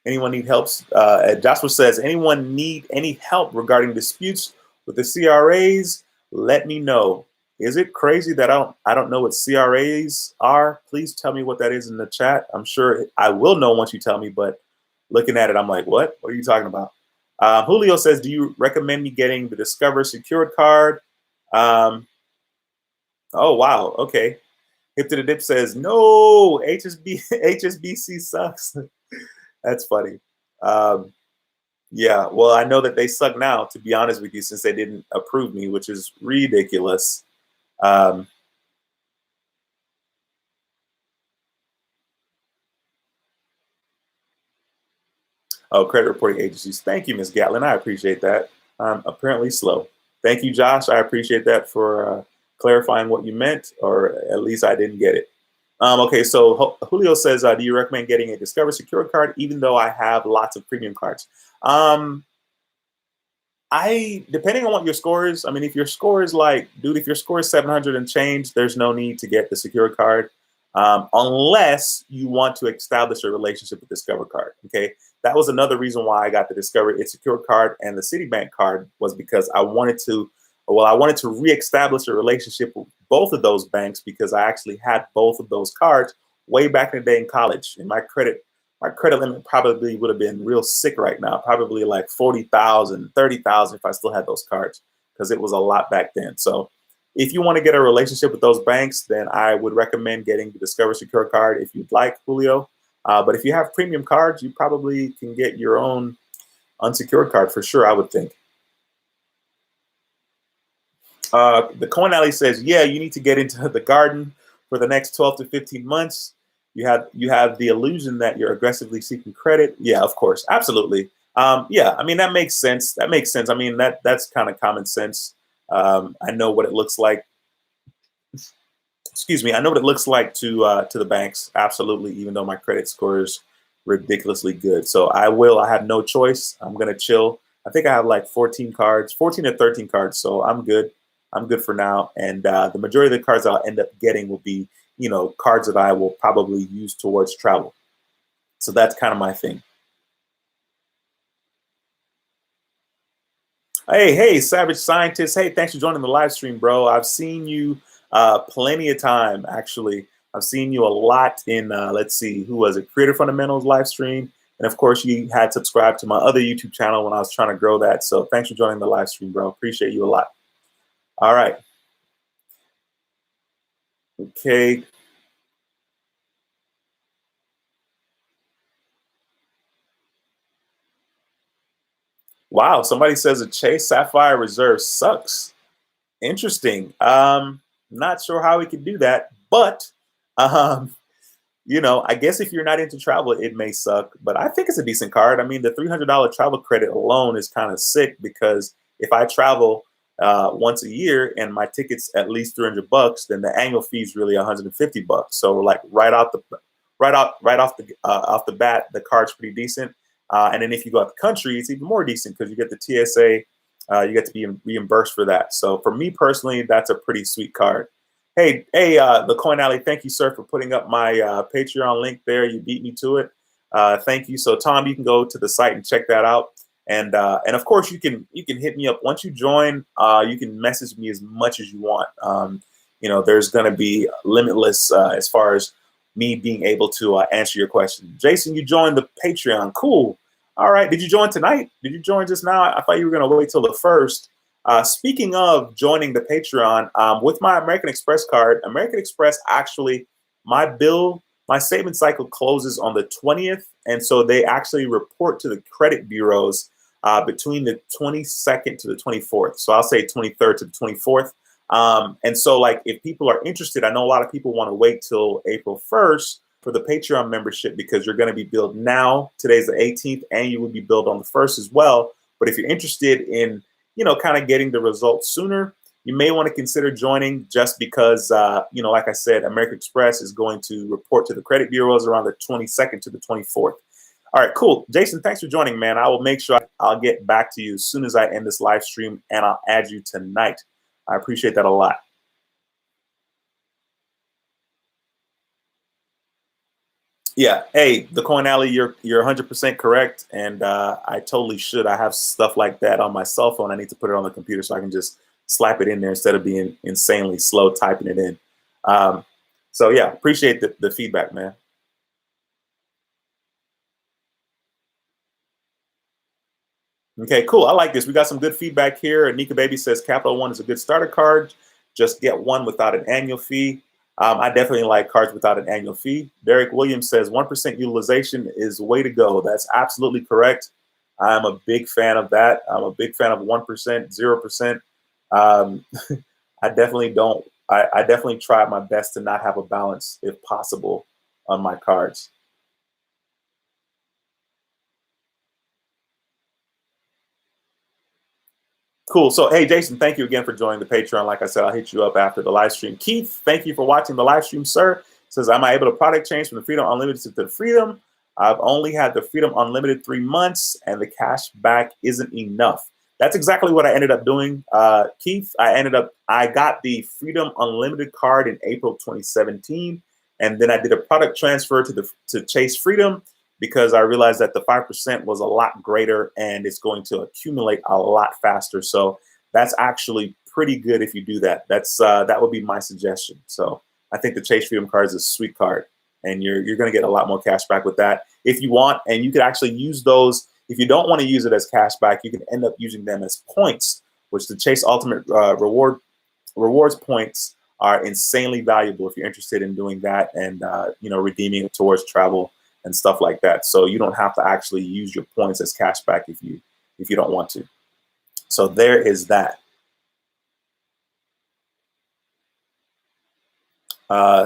Anyone need help? Joshua says, anyone need any help regarding disputes with the CRAs? Let me know. Is it crazy that I don't know what CRAs are? Please tell me what that is in the chat. I'm sure I will know once you tell me, but looking at it, I'm like, what? What are you talking about? Julio says, do you recommend me getting the Discover Secured card? Oh, wow. Okay. Hip to the Dip says, no, HSBC sucks. That's funny. Yeah, well, I know that they suck now, to be honest with you, since they didn't approve me, which is ridiculous. Oh, credit reporting agencies. Thank you, Ms. Gatlin. I appreciate that. I'm apparently slow. Thank you, Josh. I appreciate that for clarifying what you meant, or at least I didn't get it. Okay, so Julio says, do you recommend getting a Discover Secure card, even though I have lots of premium cards? Depending on what your score is, I mean, if your score is like, dude, if your score is 700 and change, there's no need to get the Secure card, unless you want to establish a relationship with Discover card. Okay, that was another reason why I got the Discover It's Secure card and the Citibank card, was because I wanted to reestablish a relationship with both of those banks, because I actually had both of those cards way back in the day in college, and my credit limit probably would have been real sick right now, probably like 40,000, 30,000 if I still had those cards, because it was a lot back then. So if you want to get a relationship with those banks, then I would recommend getting the Discover Secure card if you'd like, Julio. But if you have premium cards, you probably can get your own unsecured card for sure, I would think. The Coin Alley says, yeah, you need to get into the garden for the next 12 to 15 months. You have the illusion that you're aggressively seeking credit. Yeah, of course. Absolutely. Yeah, I mean, that makes sense. That makes sense. I mean, that's kind of common sense. I know what it looks like. Excuse me. I know what it looks like to the banks. Absolutely. Even though my credit score is ridiculously good. So I have no choice. I'm going to chill. I think I have like 14 or 13 cards. So I'm good. I'm good for now. And the majority of the cards I'll end up getting will be, cards that I will probably use towards travel. So that's kind of my thing. Hey, Savage Scientist. Hey, thanks for joining the live stream, bro. I've seen you plenty of time, actually. I've seen you a lot in, let's see, who was it? Creator Fundamentals live stream. And of course, you had subscribed to my other YouTube channel when I was trying to grow that. So thanks for joining the live stream, bro. Appreciate you a lot. All right. Okay. Wow. Somebody says a Chase Sapphire Reserve sucks. Interesting. Not sure how we can do that, but I guess if you're not into travel, it may suck, but I think it's a decent card. I mean, the $300 travel credit alone is kind of sick, because if I travel once a year and my ticket's at least $300, then the annual fee is really $150. So like off the bat, the card's pretty decent. And then if you go out the country, it's even more decent, because you get the TSA. You get to be reimbursed for that. So for me personally, that's a pretty sweet card. Hey, the Coin Alley, thank you, sir, for putting up my Patreon link there. You beat me to it. Thank you. So, Tom, you can go to the site and check that out. And of course, you can hit me up once you join. You can message me as much as you want. There's going to be limitless as far as me being able to answer your question. Jason, you joined the Patreon. Cool. All right. Did you join tonight? Did you join just now? I thought you were going to wait till the first. Speaking of joining the Patreon, with my American Express card, American Express actually, my statement cycle closes on the 20th. And so they actually report to the credit bureaus between the 22nd to the 24th. So I'll say 23rd to the 24th. And so, like, if people are interested, I know a lot of people want to wait till April 1st for the Patreon membership because you're going to be billed now. Today's the 18th, and you will be billed on the 1st as well. But if you're interested in, kind of getting the results sooner, you may want to consider joining just because, like I said, American Express is going to report to the credit bureaus around the 22nd to the 24th. All right, cool. Jason, thanks for joining, man. I will make sure I'll get back to you as soon as I end this live stream, and I'll add you tonight. I appreciate that a lot. Yeah. Hey, the Coin Alley, you're 100% correct, and I totally should. I have stuff like that on my cell phone. I need to put it on the computer so I can just slap it in there instead of being insanely slow typing it in. So yeah, appreciate the feedback, man. Okay, cool. I like this. We got some good feedback here. Nika Baby says Capital One is a good starter card. Just get one without an annual fee. I definitely like cards without an annual fee. Derek Williams says 1% utilization is the way to go. That's absolutely correct. I'm a big fan of that. I'm a big fan of 1%, 0%. I definitely don't. I definitely try my best to not have a balance if possible on my cards. Cool. So, hey, Jason, thank you again for joining the Patreon. Like I said, I'll hit you up after the live stream. Keith, thank you for watching the live stream, sir. Says, am I able to product change from the Freedom Unlimited to the Freedom? I've only had the Freedom Unlimited 3 months, and the cash back isn't enough. That's exactly what I ended up doing, Keith. I got the Freedom Unlimited card in April 2017, and then I did a product transfer to Chase Freedom, because I realized that the 5% was a lot greater and it's going to accumulate a lot faster. So that's actually pretty good if you do that. That would be my suggestion. So I think the Chase Freedom card is a sweet card, and you're going to get a lot more cash back with that if you want. And you could actually use those. If you don't want to use it as cash back, you can end up using them as points, which the Chase Ultimate Rewards points are insanely valuable if you're interested in doing that and redeeming it towards travel and stuff like that. So you don't have to actually use your points as cash back if you don't want to. So there is that.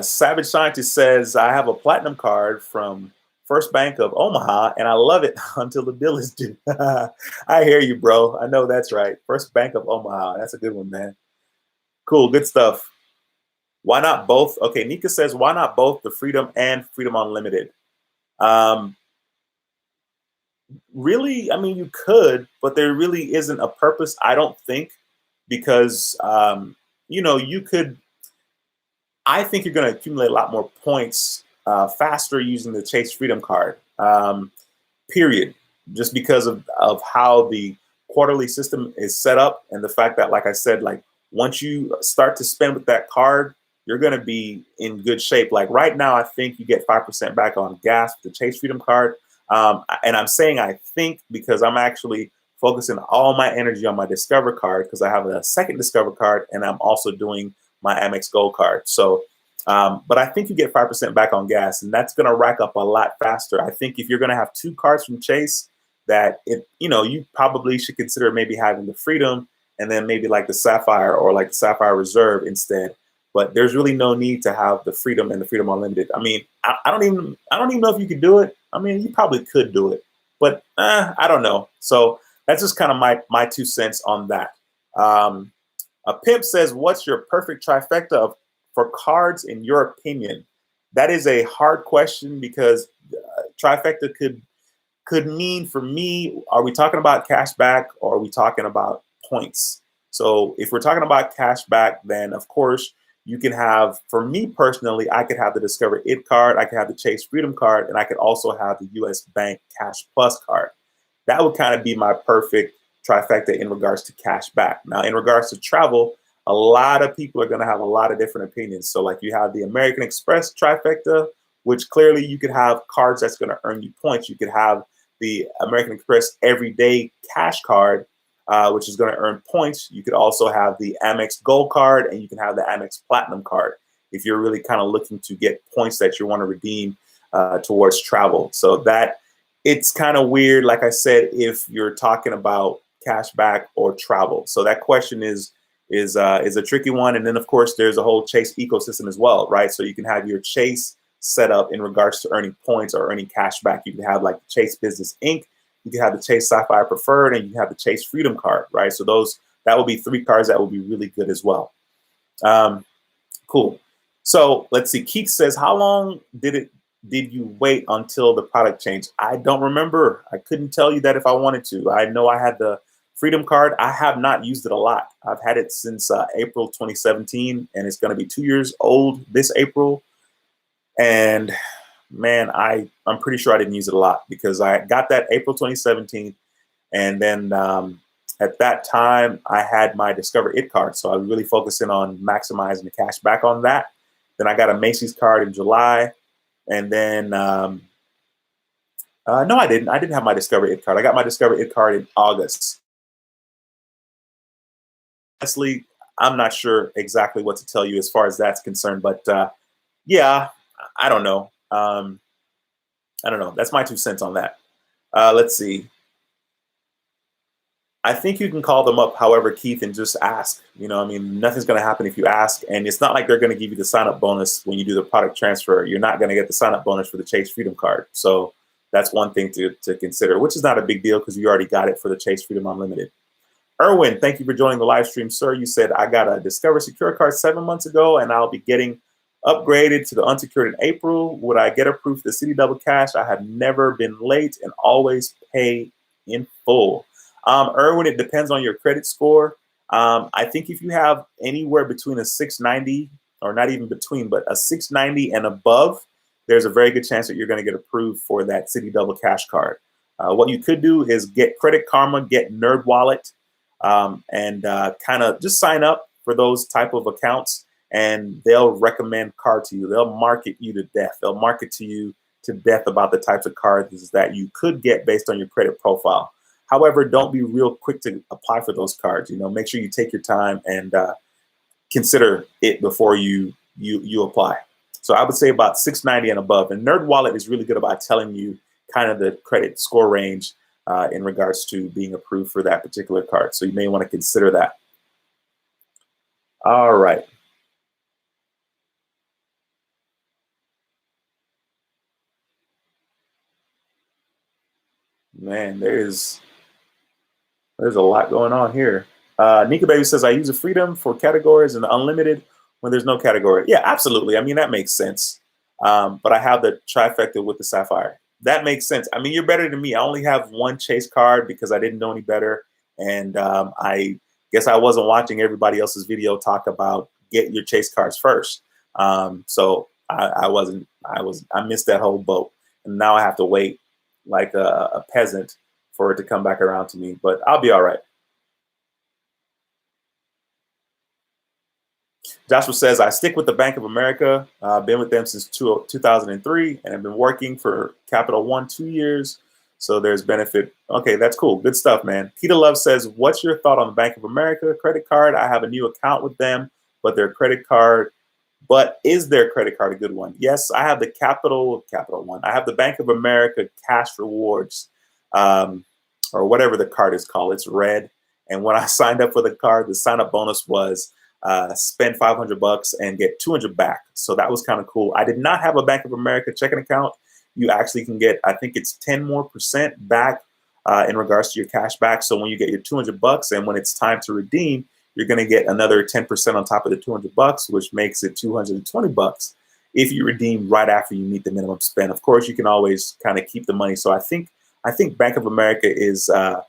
Savage Scientist says, I have a platinum card from First Bank of Omaha, and I love it until the bill is due. I hear you, bro. I know that's right. First Bank of Omaha. That's a good one, man. Cool. Good stuff. Why not both? Okay, Nika says, why not both the Freedom and Freedom Unlimited? Really, I mean, you could, but there really isn't a purpose, I don't think, because, you could, I think you're going to accumulate a lot more points faster using the Chase Freedom card, period, just because of how the quarterly system is set up and the fact that, like I said, like once you start to spend with that card, you're going to be in good shape. Like right now, I think you get 5% back on gas with the Chase Freedom card. And I'm saying I think because I'm actually focusing all my energy on my Discover card because I have a second Discover card and I'm also doing my Amex Gold card. So, but I think you get 5% back on gas, and that's going to rack up a lot faster. I think if you're going to have 2 cards from Chase, that you probably should consider maybe having the Freedom and then maybe like the Sapphire or like the Sapphire Reserve instead. But there's really no need to have the Freedom and the Freedom Unlimited. I mean, I don't even know if you could do it. I mean, you probably could do it, but I don't know. So that's just kind of my 2 cents on that. A pimp says, what's your perfect trifecta for cards in your opinion? That is a hard question because trifecta could mean, for me, are we talking about cash back or are we talking about points? So if we're talking about cash back, then of course you can have, for me personally, I could have the Discover It card, I could have the Chase Freedom card, and I could also have the US Bank Cash Plus card. that would kind of be my perfect trifecta in regards to cash back. Now, in regards to travel, a lot of people are going to have a lot of different opinions. So like you have the American Express trifecta, which clearly you could have cards that's going to earn you points. You could have the American Express everyday cash card, which is going to earn points. You could also have the Amex Gold card, and you can have the Amex Platinum card if you're really kind of looking to get points that you want to redeem towards travel. So that it's kind of weird, like I said, if you're talking about cash back or travel. So that question is a tricky one. And then of course there's a whole Chase ecosystem as well, right? So you can have your Chase set up in regards to earning points or earning cash back. You can have like Chase Business Inc. You can have the Chase Sapphire Preferred, and you have the Chase Freedom card, right? So that will be 3 cards that will be really good as well. Cool. So let's see. Keith says, how long did you wait until the product changed? I don't remember. I couldn't tell you that if I wanted to. I know I had the Freedom card. I have not used it a lot. I've had it since April 2017, and it's going to be 2 years old this April. And man, I'm pretty sure I didn't use it a lot because I got that April 2017, and then at that time I had my Discover It card, so I was really focusing on maximizing the cash back on that. Then I got a Macy's card in July, and then no, I didn't. I didn't have my Discover It card. I got my Discover It card in August. Honestly, I'm not sure exactly what to tell you as far as that's concerned, but yeah, I don't know. I don't know. That's my 2 cents on that. Let's see. I think you can call them up, however, Keith, and just ask. You know, I mean, nothing's going to happen if you ask. And it's not like they're going to give you the sign-up bonus when you do the product transfer. You're not going to get the sign-up bonus for the Chase Freedom card. So that's one thing to consider, which is not a big deal because you already got it for the Chase Freedom Unlimited. Erwin, thank you for joining the live stream, sir. You said, I got a Discover Secure card 7 months ago, and I'll be getting upgraded to the unsecured in April. Would I get approved for the City Double Cash? I have never been late and always pay in full. Erwin, it depends on your credit score. I think if you have anywhere between a 690, or not even between, but a 690 and above, there's a very good chance that you're going to get approved for that City Double Cash card. What you could do is get Credit Karma, get NerdWallet, and kind of just sign up for those type of accounts, and they'll recommend card to you. They'll market you to death. They'll market to you to death about the types of cards that you could get based on your credit profile. However, don't be real quick to apply for those cards. You know, make sure you take your time and consider it before you apply. So I would say about 690 and above. And NerdWallet is really good about telling you kind of the credit score range in regards to being approved for that particular card. So you may want to consider that. All right. Man, there's a lot going on here. Nika Baby says, I use a Freedom for categories and the Unlimited when there's no category. Yeah, absolutely. I mean, that makes sense. But I have the trifecta with the Sapphire. That makes sense. I mean, you're better than me. I only have one Chase card because I didn't know any better. And I guess I wasn't watching everybody else's video talk about get your Chase cards first. So I missed that whole boat. And now I have to wait like a peasant for it to come back around to me, but I'll be all right. Joshua says, I stick with the Bank of America. I've been with them since 2003 and have been working for Capital One 2 years. So there's benefit. Okay, that's cool. Good stuff, man. Keita Love says, what's your thought on the Bank of America credit card? I have a new account with them, but is their credit card a good one? Yes, I have the Capital One. I have the Bank of America Cash Rewards, or whatever the card is called. It's red. And when I signed up for the card, the sign-up bonus was spend $500 and get 200 back. So that was kind of cool. I did not have a Bank of America checking account. You actually can get, I think it's 10% more back in regards to your cash back. So when you get your $200 and when it's time to redeem, you're going to get another 10% on top of the $200, which makes it $220 if you redeem right after you meet the minimum spend. Of course, you can always kind of keep the money. So I think Bank of America is, I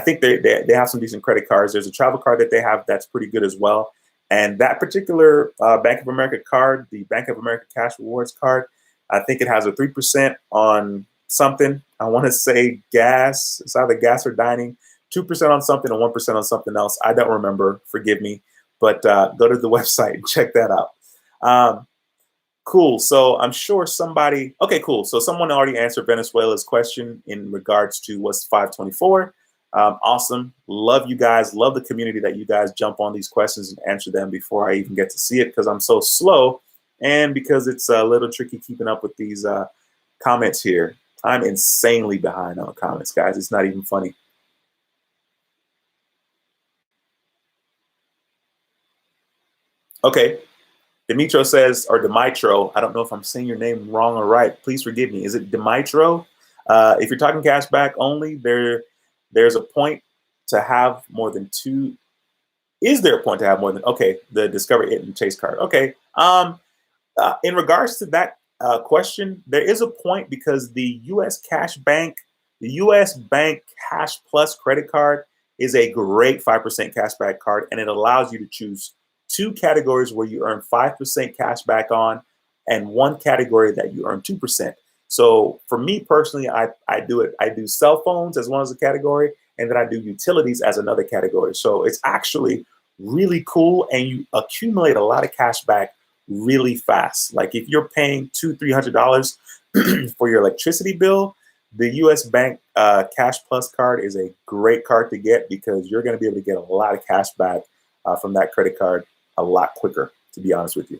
think they have some decent credit cards. There's a travel card that they have that's pretty good as well. And that particular Bank of America card, the Bank of America Cash Rewards card, I think it has a 3% on something. I want to say gas. It's either gas or dining. 2% on something and 1% on something else. I don't remember. Forgive me. But go to the website and check that out. Cool. So I'm sure somebody. Okay, cool. So someone already answered Venezuela's question in regards to what's 524. Awesome. Love you guys. Love the community that you guys jump on these questions and answer them before I even get to see it because I'm so slow and because it's a little tricky keeping up with these comments here. I'm insanely behind on comments, guys. It's not even funny. Okay. Dimitro says, or Dimitro, I don't know if I'm saying your name wrong or right. Please forgive me. Is it Dimitro? If you're talking cash back only, there's a point to have more than two. Is there a point to have more than, okay, the Discover It and Chase card. Okay. In regards to that question, there is a point because the the U.S. Bank Cash Plus credit card is a great 5% cashback card, and it allows you to choose two categories where you earn 5% cash back on and one category that you earn 2%. So for me personally, I do it. I do cell phones as one as a category, and then I do utilities as another category. So it's actually really cool, and you accumulate a lot of cash back really fast. Like if you're paying $200-300 for your electricity bill, the U.S. Bank Cash Plus card is a great card to get because you're going to be able to get a lot of cash back from that credit card a lot quicker, to be honest with you.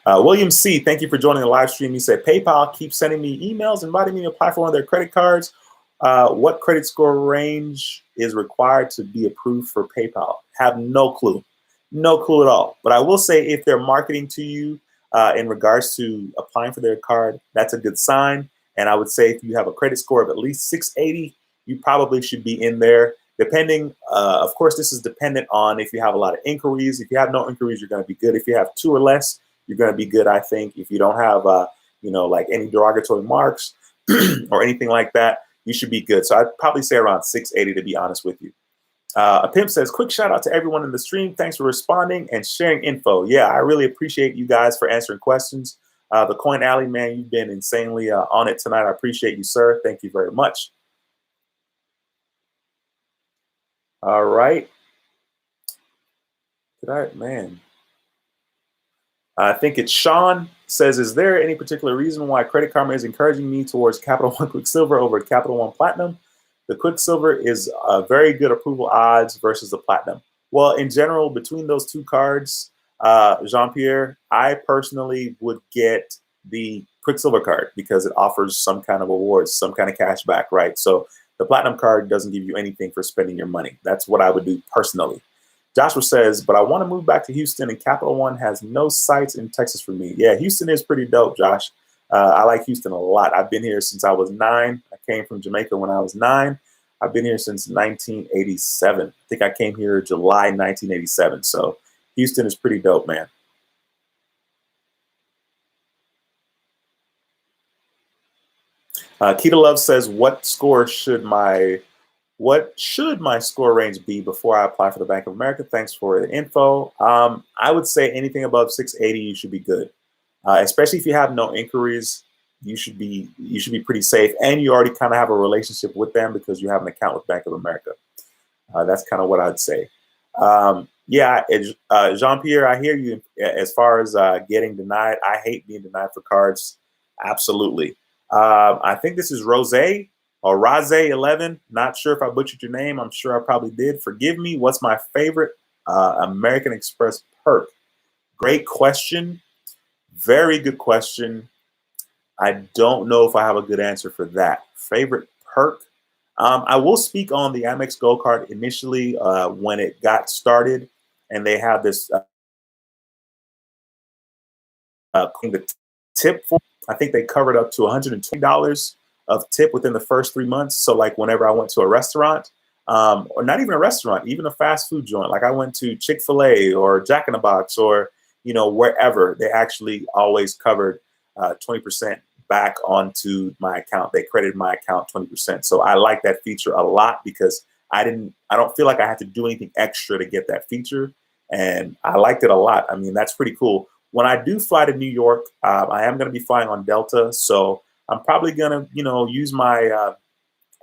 William C., thank you for joining the live stream. You said PayPal keeps sending me emails inviting me to apply for one of their credit cards. What credit score range is required to be approved for PayPal? Have no clue. No clue at all. But I will say if they're marketing to you in regards to applying for their card, that's a good sign. And I would say if you have a credit score of at least 680, you probably should be in there. Depending, of course, this is dependent on if you have a lot of inquiries. If you have no inquiries, you're going to be good. If you have 2 or less, you're going to be good, I think. If you don't have, like any derogatory marks or anything like that, you should be good. So I'd probably say around 680 to be honest with you. A pimp says, quick shout out to everyone in the stream. Thanks for responding and sharing info. Yeah, I really appreciate you guys for answering questions. The Coin Alley, man, you've been insanely on it tonight. I appreciate you, sir. Thank you very much. All right. I think it's Sean says, is there any particular reason why Credit Karma is encouraging me towards Capital One Quicksilver over Capital One Platinum? The Quicksilver is a very good approval odds versus the Platinum. Well, in general, between those two cards, Jean-Pierre, I personally would get the Quicksilver card because it offers some kind of awards, some kind of cash back, right? So the Platinum card doesn't give you anything for spending your money. That's what I would do personally. Joshua says, but I want to move back to Houston, and Capital One has no sites in Texas for me. Yeah, Houston is pretty dope, Josh. I like Houston a lot. I've been here since I was 9. I came from Jamaica when I was 9. I've been here since 1987. I think I came here July 1987. So Houston is pretty dope, man. Keita Love says, what should my score range be before I apply for the Bank of America? Thanks for the info. I would say anything above 680, you should be good. Especially if you have no inquiries, you should be pretty safe, and you already kind of have a relationship with them because you have an account with Bank of America. That's kind of what I'd say. Jean-Pierre, I hear you as far as getting denied. I hate being denied for cards. Absolutely. I think this is Rose or Raze11. Not sure if I butchered your name. I'm sure I probably did. Forgive me. What's my favorite American Express perk? Great question. Very good question. I don't know if I have a good answer for that. Favorite perk? I will speak on the Amex Gold Card initially when it got started, and they have this the tip for. I think they covered up to $120 of tip within the first 3 months. So like whenever I went to a restaurant, or not even a restaurant, even a fast food joint, like I went to Chick-fil-A or Jack in the Box or wherever, they actually always covered 20% back onto my account. They credited my account 20%. So I like that feature a lot because I don't feel like I had to do anything extra to get that feature. And I liked it a lot. I mean, that's pretty cool. When I do fly to New York, I am going to be flying on Delta. So I'm probably gonna, use my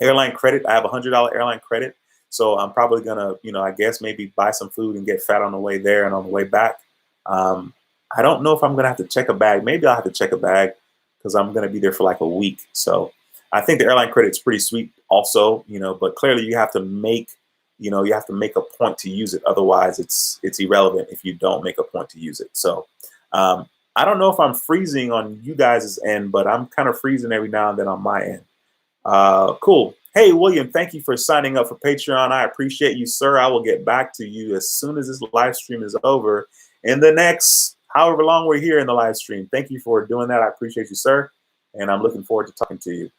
airline credit. I have $100 airline credit, so I'm probably gonna, I guess maybe buy some food and get fat on the way there and on the way back. Um, I don't know if I'm gonna have to check a bag. Maybe I'll have to check a bag because I'm gonna be there for like a week. So I think the airline credit's pretty sweet, also, but clearly you have to make, you have to make a point to use it. Otherwise, it's irrelevant if you don't make a point to use it. So I don't know if I'm freezing on you guys' end, but I'm kind of freezing every now and then on my end. Cool. Hey, William, thank you for signing up for Patreon. I appreciate you, sir. I will get back to you as soon as this live stream is over in the next however long we're here in the live stream. Thank you for doing that. I appreciate you, sir. And I'm looking forward to talking to you.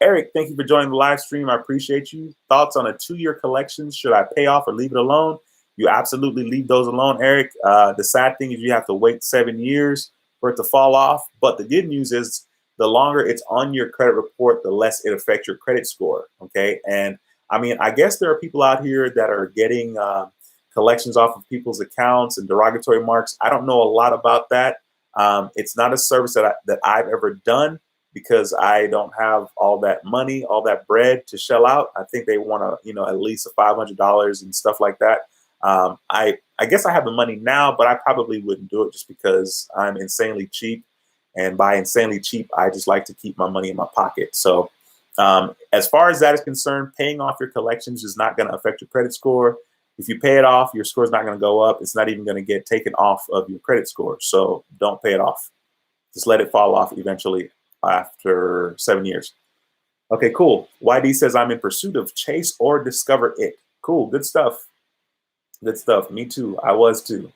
Eric, thank you for joining the live stream. I appreciate you. Thoughts on a 2-year collection? Should I pay off or leave it alone? You absolutely leave those alone, Eric. The sad thing is you have to wait 7 years for it to fall off. But the good news is the longer it's on your credit report, the less it affects your credit score. Okay. And I mean, I guess there are people out here that are getting collections off of people's accounts and derogatory marks. I don't know a lot about that. It's not a service that I've ever done because I don't have all that money, all that bread to shell out. I think they want to, at least $500 and stuff like that. I guess I have the money now, but I probably wouldn't do it just because I'm insanely cheap. And by insanely cheap, I just like to keep my money in my pocket. So as far as that is concerned, paying off your collections is not going to affect your credit score. If you pay it off, your score is not going to go up. It's not even going to get taken off of your credit score. So don't pay it off. Just let it fall off eventually after 7 years. Okay, cool. YD says, I'm in pursuit of chase or discover it. Cool. Good stuff. Good stuff. Me too. I was too.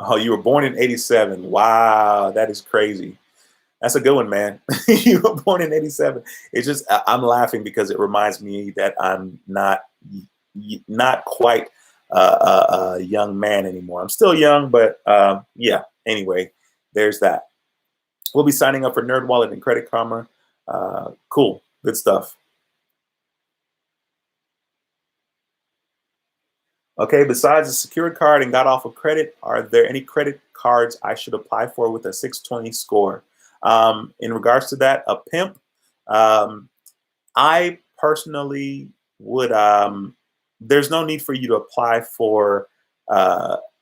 Oh, you were born in 87. Wow, that is crazy. That's a good one, man. You were born in 87. It's just, I'm laughing because it reminds me that I'm not quite a young man anymore. I'm still young, but yeah, anyway, there's that. We'll be signing up for NerdWallet and Credit Karma. Cool, good stuff. Okay, besides a secured card and got off of credit, are there any credit cards I should apply for with a 620 score? In regards to that, a pimp, I personally would, there's no need for you to apply for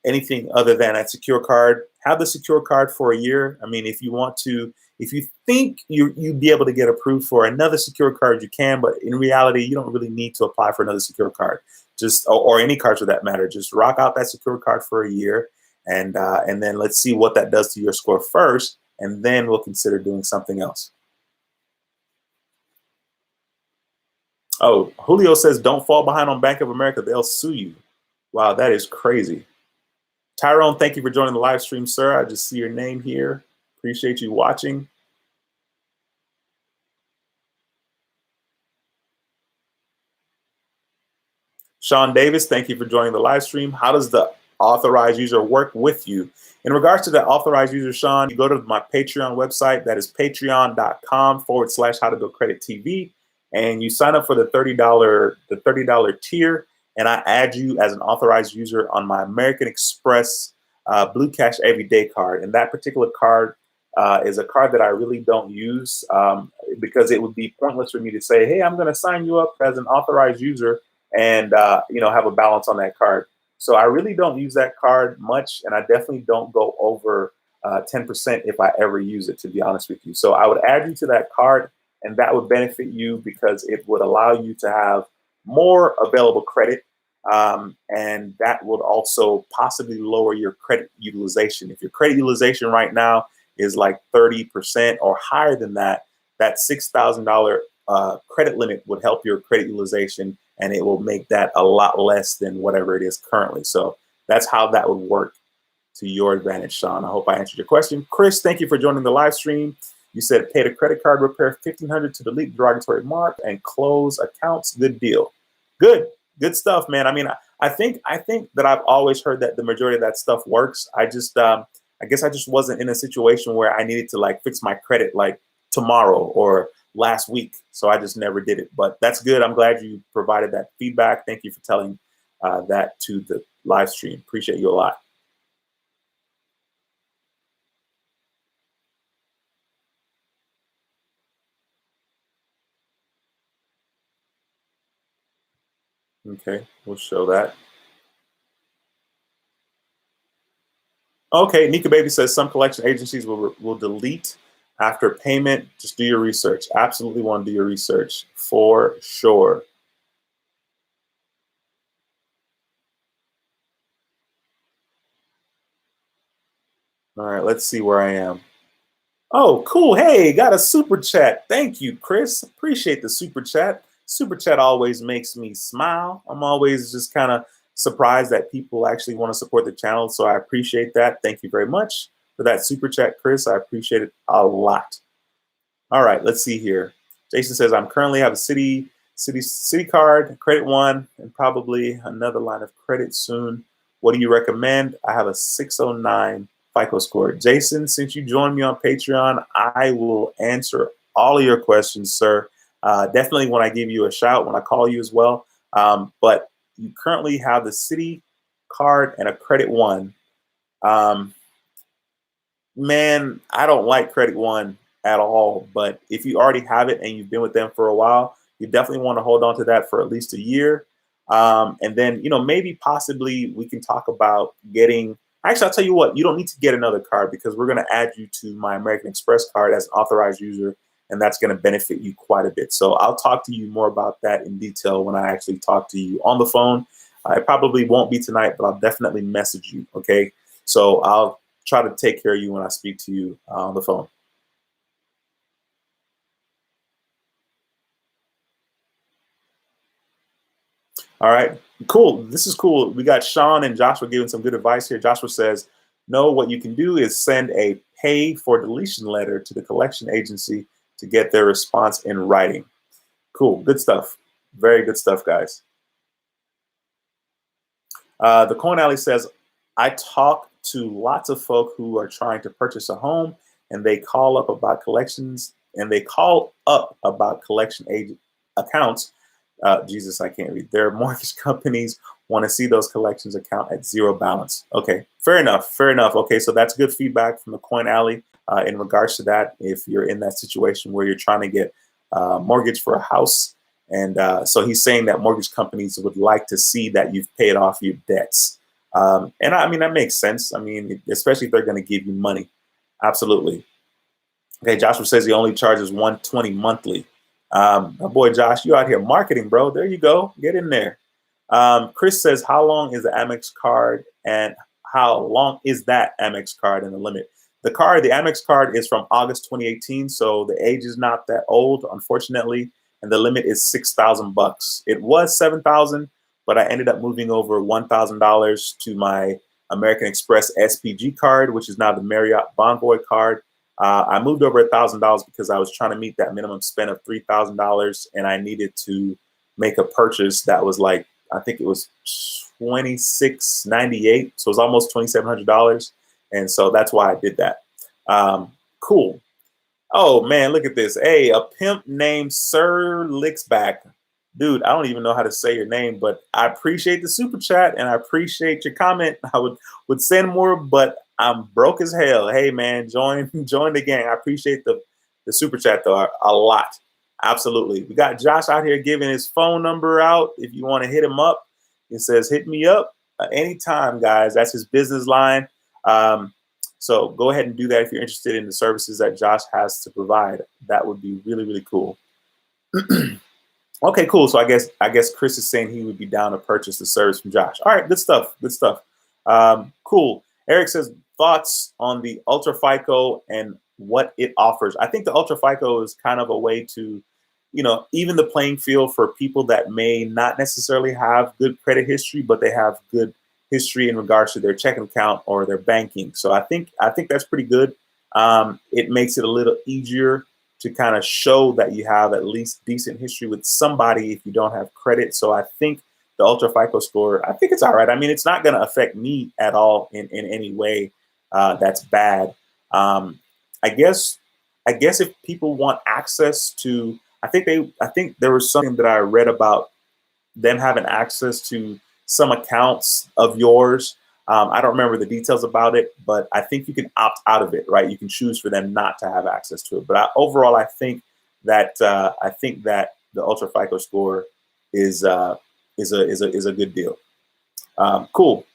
anything other than a secure card. Have the secure card for a year. I mean, if you want to, if you think you'd be able to get approved for another secure card, you can, but in reality, you don't really need to apply for another secure card. Just, or any card for that matter. Just rock out that secure card for a year, and then let's see what that does to your score first, and then we'll consider doing something else. Oh, Julio says, don't fall behind on Bank of America. They'll sue you. Wow, that is crazy. Tyrone, thank you for joining the live stream, sir. I just see your name here. Appreciate you watching. Sean Davis, thank you for joining the live stream. How does the authorized user work with you? In regards to the authorized user, Sean, you go to my Patreon website. That is patreon.com/how to build credit TV. And you sign up for the $30 tier. And I add you as an authorized user on my American Express Blue Cash Everyday card. And that particular card is a card that I really don't use because it would be pointless for me to say, hey, I'm going to sign you up as an authorized user and have a balance on that card. So I really don't use that card much, and I definitely don't go over 10% if I ever use it, to be honest with you. So I would add you to that card, and that would benefit you because it would allow you to have more available credit, and that would also possibly lower your credit utilization. If your credit utilization right now is like 30% or higher than that, that $6,000 credit limit would help your credit utilization, and it will make that a lot less than whatever it is currently. So that's how that would work to your advantage, Sean. I hope I answered your question. Chris, thank you for joining the live stream. You said pay the credit card repair $1,500 to delete the derogatory mark and close accounts. Good deal. Good stuff, man. I mean, I think that I've always heard that the majority of that stuff works. I just, I guess I just wasn't in a situation where I needed to like fix my credit like tomorrow or last week. So I just never did it, but that's good. I'm glad you provided that feedback. Thank you for telling that to the live stream. Appreciate you a lot. Okay, we'll show that. Okay, Nika Baby says some collection agencies will delete after payment. Just do your research. Absolutely want to do your research for sure. All right, let's see where I am. Oh, cool. Hey, got a super chat. Thank you, Chris. Appreciate the super chat. Super chat always makes me smile. I'm always just kind of surprised that people actually want to support the channel. So I appreciate that. Thank you very much for that super chat, Chris. I appreciate it a lot. All right, let's see here. Jason says, I'm currently have a city card, credit one, and probably another line of credit soon. What do you recommend? I have a 609 Fico score. Jason, since you joined me on Patreon, I will answer all of your questions, sir. Definitely when I give you a shout, when I call you as well. But you currently have the city card and a credit one. Um, Man, I don't like Credit One at all. But if you already have it and you've been with them for a while, you definitely want to hold on to that for at least a year. And then, maybe possibly we can talk about getting. Actually, I'll tell you what, you don't need to get another card because we're going to add you to my American Express card as an authorized user, and that's going to benefit you quite a bit. So I'll talk to you more about that in detail when I actually talk to you on the phone. It probably won't be tonight, but I'll definitely message you. Okay. So I'll try to take care of you when I speak to you on the phone. All right, cool. This is cool. We got Sean and Joshua giving some good advice here. Joshua says, no, what you can do is send a pay for deletion letter to the collection agency to get their response in writing. Cool. Good stuff. Very good stuff, guys. The Coin Alley says, I talk to lots of folk who are trying to purchase a home and they call up about collections and they call up about collection agent accounts. Jesus, I can't read. Their mortgage companies want to see those collections account at zero balance. Okay, fair enough. Fair enough. Okay, so that's good feedback from the Coin Alley in regards to that. If you're in that situation where you're trying to get mortgage for a house, and so he's saying that mortgage companies would like to see that you've paid off your debts. And I mean, that makes sense. I mean, especially if they're going to give you money. Absolutely. Okay, Joshua says he only charges 120 monthly. My boy Josh, you out here marketing, bro. There you go. Get in there. Chris says, how long is the Amex card and how long is that Amex card and the limit? The Amex card is from August 2018, so the age is not that old, unfortunately, and the limit is $6,000. It was 7,000, but I ended up moving over $1,000 to my American Express SPG card, which is now the Marriott Bonvoy card. I moved over $1,000 because I was trying to meet that minimum spend of $3,000, and I needed to make a purchase that was like, I think it was $2,698, so it was almost $2,700, and so that's why I did that. Cool. Oh man, look at this. Hey, a pimp named Sir Licksback. Dude, I don't even know how to say your name, but I appreciate the super chat and I appreciate your comment. I would send more, but I'm broke as hell. Hey man, join the gang. I appreciate the super chat though a lot. Absolutely. We got Josh out here giving his phone number out. If you want to hit him up, it says hit me up anytime, guys. That's his business line. So go ahead and do that if you're interested in the services that Josh has to provide. That would be really, really cool. Okay, cool. So I guess Chris is saying he would be down to purchase the service from Josh. All right, good stuff. Good stuff. Cool. Eric says thoughts on the Ultra FICO and what it offers. I think the Ultra FICO is kind of a way to, even the playing field for people that may not necessarily have good credit history, but they have good history in regards to their checking account or their banking. So I think that's pretty good. It makes it a little easier to kind of show that you have at least decent history with somebody if you don't have credit. So I think the Ultra FICO score, I think it's all right. I mean, it's not going to affect me at all in any way that's bad. I guess if people want access to, I think there was something that I read about them having access to some accounts of yours. I don't remember the details about it, but I think you can opt out of it, right? You can choose for them not to have access to it. But overall, I think that the Ultra FICO score is is a good deal. Cool.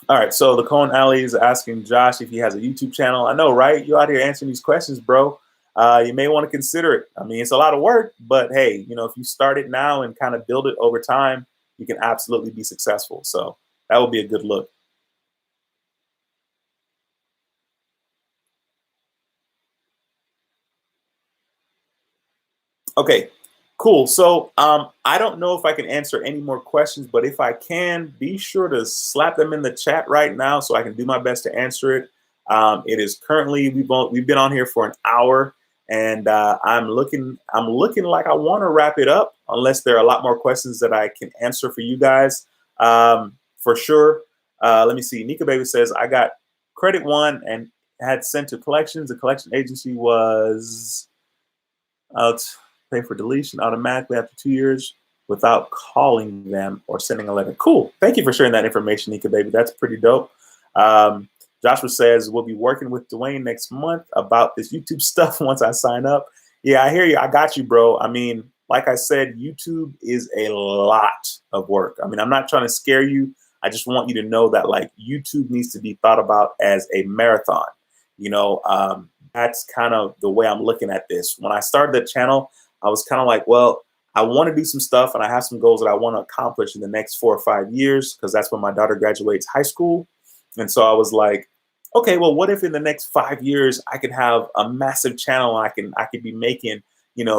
All right, so the Cone Alley is asking Josh if he has a YouTube channel. I know, right? You out here answering these questions, bro. You may want to consider it. I mean, it's a lot of work, but hey, if you start it now and kind of build it over time, you can absolutely be successful. So that would be a good look. Okay, cool. So I don't know if I can answer any more questions, but if I can, be sure to slap them in the chat right now so I can do my best to answer it. It is currently we've been on here for an hour, and I'm looking like I want to wrap it up unless there are a lot more questions that I can answer for you guys. For sure. Let me see. Nika Baby says I got credit one and had sent to collections. The collection agency was out pay for deletion automatically after 2 years without calling them or sending a letter. Cool. Thank you for sharing that information, Nika Baby. That's pretty dope. Joshua says we'll be working with Duane next month about this YouTube stuff once I sign up. Yeah, I hear you. I got you, bro. I mean, like I said, YouTube is a lot of work. I mean, I'm not trying to scare you. I just want you to know that like YouTube needs to be thought about as a marathon. That's kind of the way I'm looking at this. When I started the channel, I was kind of like, well, I want to do some stuff and I have some goals that I want to accomplish in the next 4 or 5 years because that's when my daughter graduates high school. And so I was like, okay, well, what if in the next 5 years I could have a massive channel and I could be making,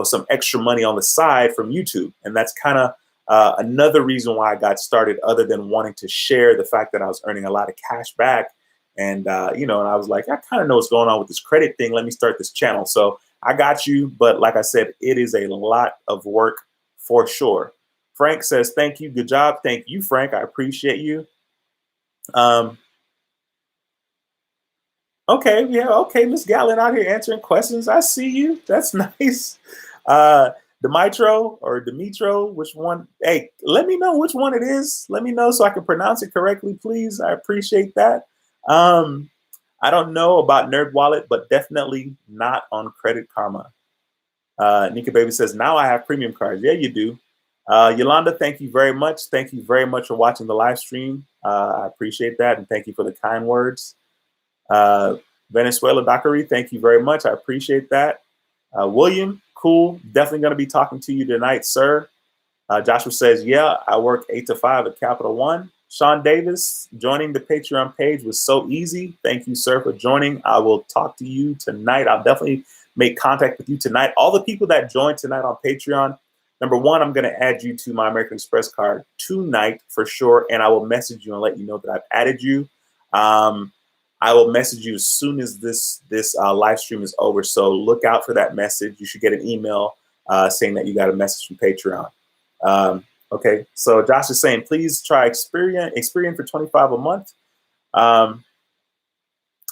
some extra money on the side from YouTube. And that's kind of another reason why I got started, other than wanting to share the fact that I was earning a lot of cash back. And, and I was like, I kind of know what's going on with this credit thing. Let me start this channel. So I got you. But like I said, it is a lot of work for sure. Frank says, thank you. Good job. Thank you, Frank. I appreciate you. Okay. Yeah. Okay. Miss Gallon out here answering questions. I see you. That's nice. Dimitro, which one? Hey, let me know which one it is. Let me know so I can pronounce it correctly, please. I appreciate that. I don't know about Nerd Wallet, but definitely not on Credit Karma. Nika Baby says, now I have premium cards. Yeah, you do. Yolanda, thank you very much. Thank you very much for watching the live stream. I appreciate that. And thank you for the kind words. Venezuela Dockery, thank you very much. I appreciate that. William, cool. Definitely going to be talking to you tonight, sir. Joshua says, yeah, I work 8 to 5 at Capital One. Sean Davis, joining the Patreon page was so easy. Thank you, sir, for joining. I will talk to you tonight. I'll definitely make contact with you tonight. All the people that joined tonight on Patreon, number one, I'm going to add you to my American Express card tonight for sure, and I will message you and let you know that I've added you. I will message you as soon as this live stream is over, so look out for that message. You should get an email saying that you got a message from Patreon. Okay, so Josh is saying, please try Experian for $25 a month.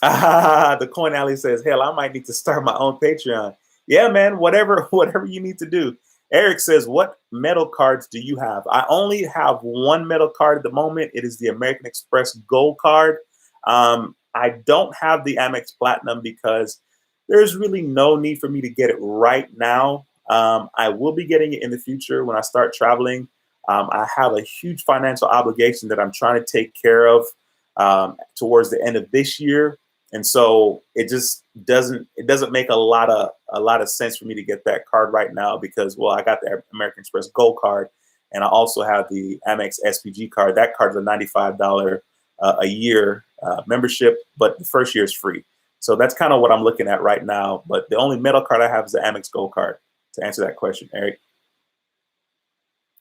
The Coin Alley says, hell, I might need to start my own Patreon. Yeah, man, whatever you need to do. Eric says, what metal cards do you have? I only have one metal card at the moment. It is the American Express Gold card. I don't have the Amex Platinum because there's really no need for me to get it right now. I will be getting it in the future when I start traveling. I have a huge financial obligation that I'm trying to take care of towards the end of this year. And so it just doesn't make a lot of sense for me to get that card right now because, well, I got the American Express Gold card and I also have the Amex SPG card. That card's a $95 a year membership, but the first year is free. So that's kind of what I'm looking at right now. But the only metal card I have is the Amex Gold card, to answer that question, Eric.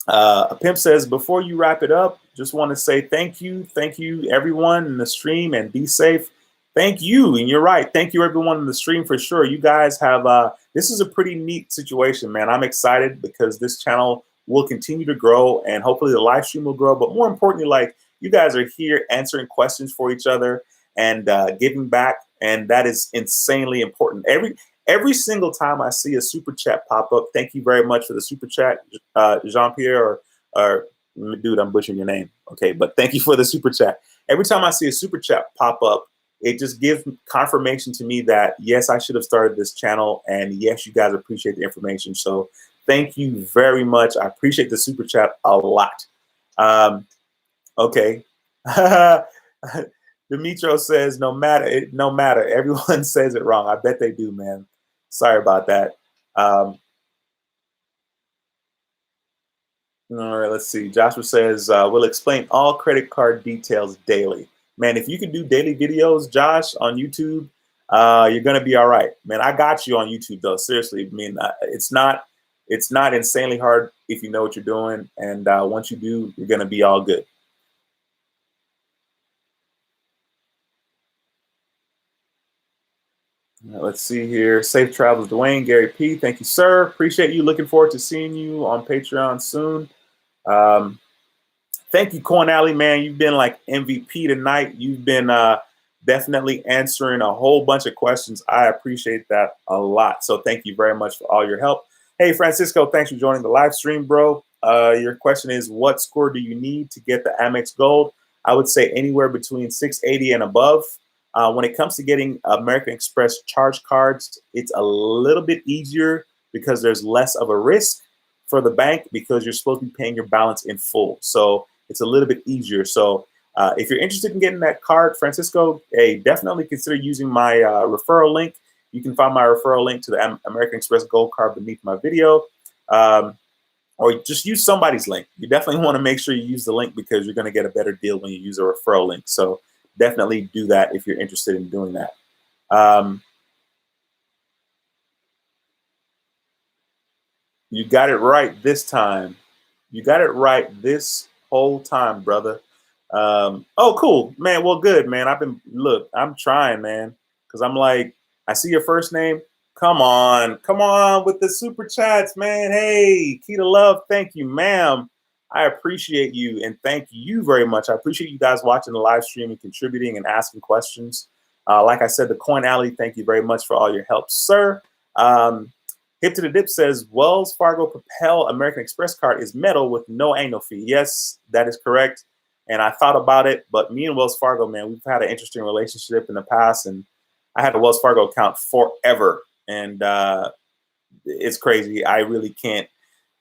A Pimp says, before you wrap it up, just want to say thank you. Thank you, everyone in the stream, and be safe. Thank you. And you're right. Thank you, everyone in the stream, for sure. You guys have, this is a pretty neat situation, man. I'm excited because this channel will continue to grow and hopefully the live stream will grow. But more importantly, like, you guys are here answering questions for each other and giving back. And that is insanely important. Every single time I see a super chat pop up, thank you very much for the super chat, Jean-Pierre, or dude, I'm butchering your name. Okay, but thank you for the super chat. Every time I see a super chat pop up, it just gives confirmation to me that, yes, I should have started this channel. And yes, you guys appreciate the information. So thank you very much. I appreciate the super chat a lot. Okay. Demetro says, no matter. Everyone says it wrong. I bet they do, man. Sorry about that. All right, let's see. Joshua says, we'll explain all credit card details daily. Man, if you can do daily videos, Josh, on YouTube, you're gonna be all right. Man, I got you on YouTube though. Seriously, I mean, it's not insanely hard if you know what you're doing, and once you do, you're gonna be all good. Let's see here. Safe travels, Duane, Gary P. Thank you, sir. Appreciate you. Looking forward to seeing you on Patreon soon. Um, Thank you, Corn Alley, man. You've been like MVP tonight. You've been definitely answering a whole bunch of questions. I appreciate that a lot. So thank you very much for all your help. Hey, Francisco, thanks for joining the live stream, bro. Your question is, what score do you need to get the Amex Gold? I would say anywhere between 680 and above. When it comes to getting American Express charge cards, it's a little bit easier because there's less of a risk for the bank because you're supposed to be paying your balance in full. So it's a little bit easier. So if you're interested in getting that card, Francisco, hey, definitely consider using my referral link. You can find my referral link to the American Express Gold Card beneath my video. Or just use somebody's link. You definitely want to make sure you use the link because you're going to get a better deal when you use a referral link. So definitely do that if you're interested in doing that. You got it right this time. You got it right this whole time, brother. Oh, cool, man. Well, good, man. I'm trying, man, because I'm like, I see your first name. Come on with the super chats, man. Hey, Keita Love, thank you, ma'am. I appreciate you, and thank you very much. I appreciate you guys watching the live stream and contributing and asking questions. Like I said, the Coin Alley, thank you very much for all your help, sir. Hip to the Dip says, Wells Fargo Propel American Express card is metal with no annual fee. Yes, that is correct. And I thought about it, but me and Wells Fargo, man, we've had an interesting relationship in the past, and I had a Wells Fargo account forever, and it's crazy. I really can't.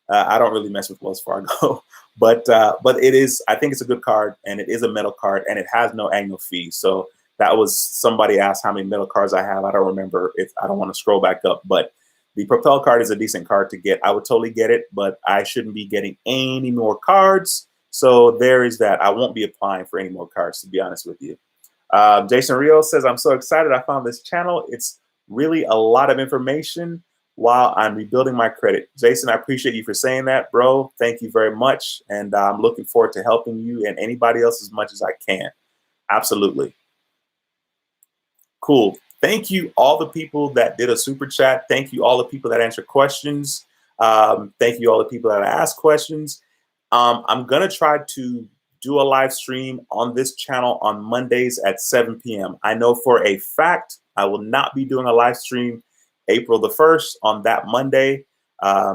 I don't really mess with Wells Fargo, but it is. I think it's a good card, and it is a metal card, and it has no annual fee. So that was somebody asked how many metal cards I have. I don't remember. If I don't want to scroll back up, but the Propel card is a decent card to get. I would totally get it, but I shouldn't be getting any more cards. So there is that. I won't be applying for any more cards, to be honest with you. Jason Rio says, I'm so excited I found this channel. It's really a lot of information while I'm rebuilding my credit. Jason, I appreciate you for saying that, bro. Thank you very much. And I'm looking forward to helping you and anybody else as much as I can. Absolutely. Cool. Thank you, all the people that did a super chat. Thank you, all the people that answered questions. Thank you, all the people that asked questions. I'm going to try to do a live stream on this channel on Mondays at 7 p.m. I know for a fact I will not be doing a live stream April the 1st on that Monday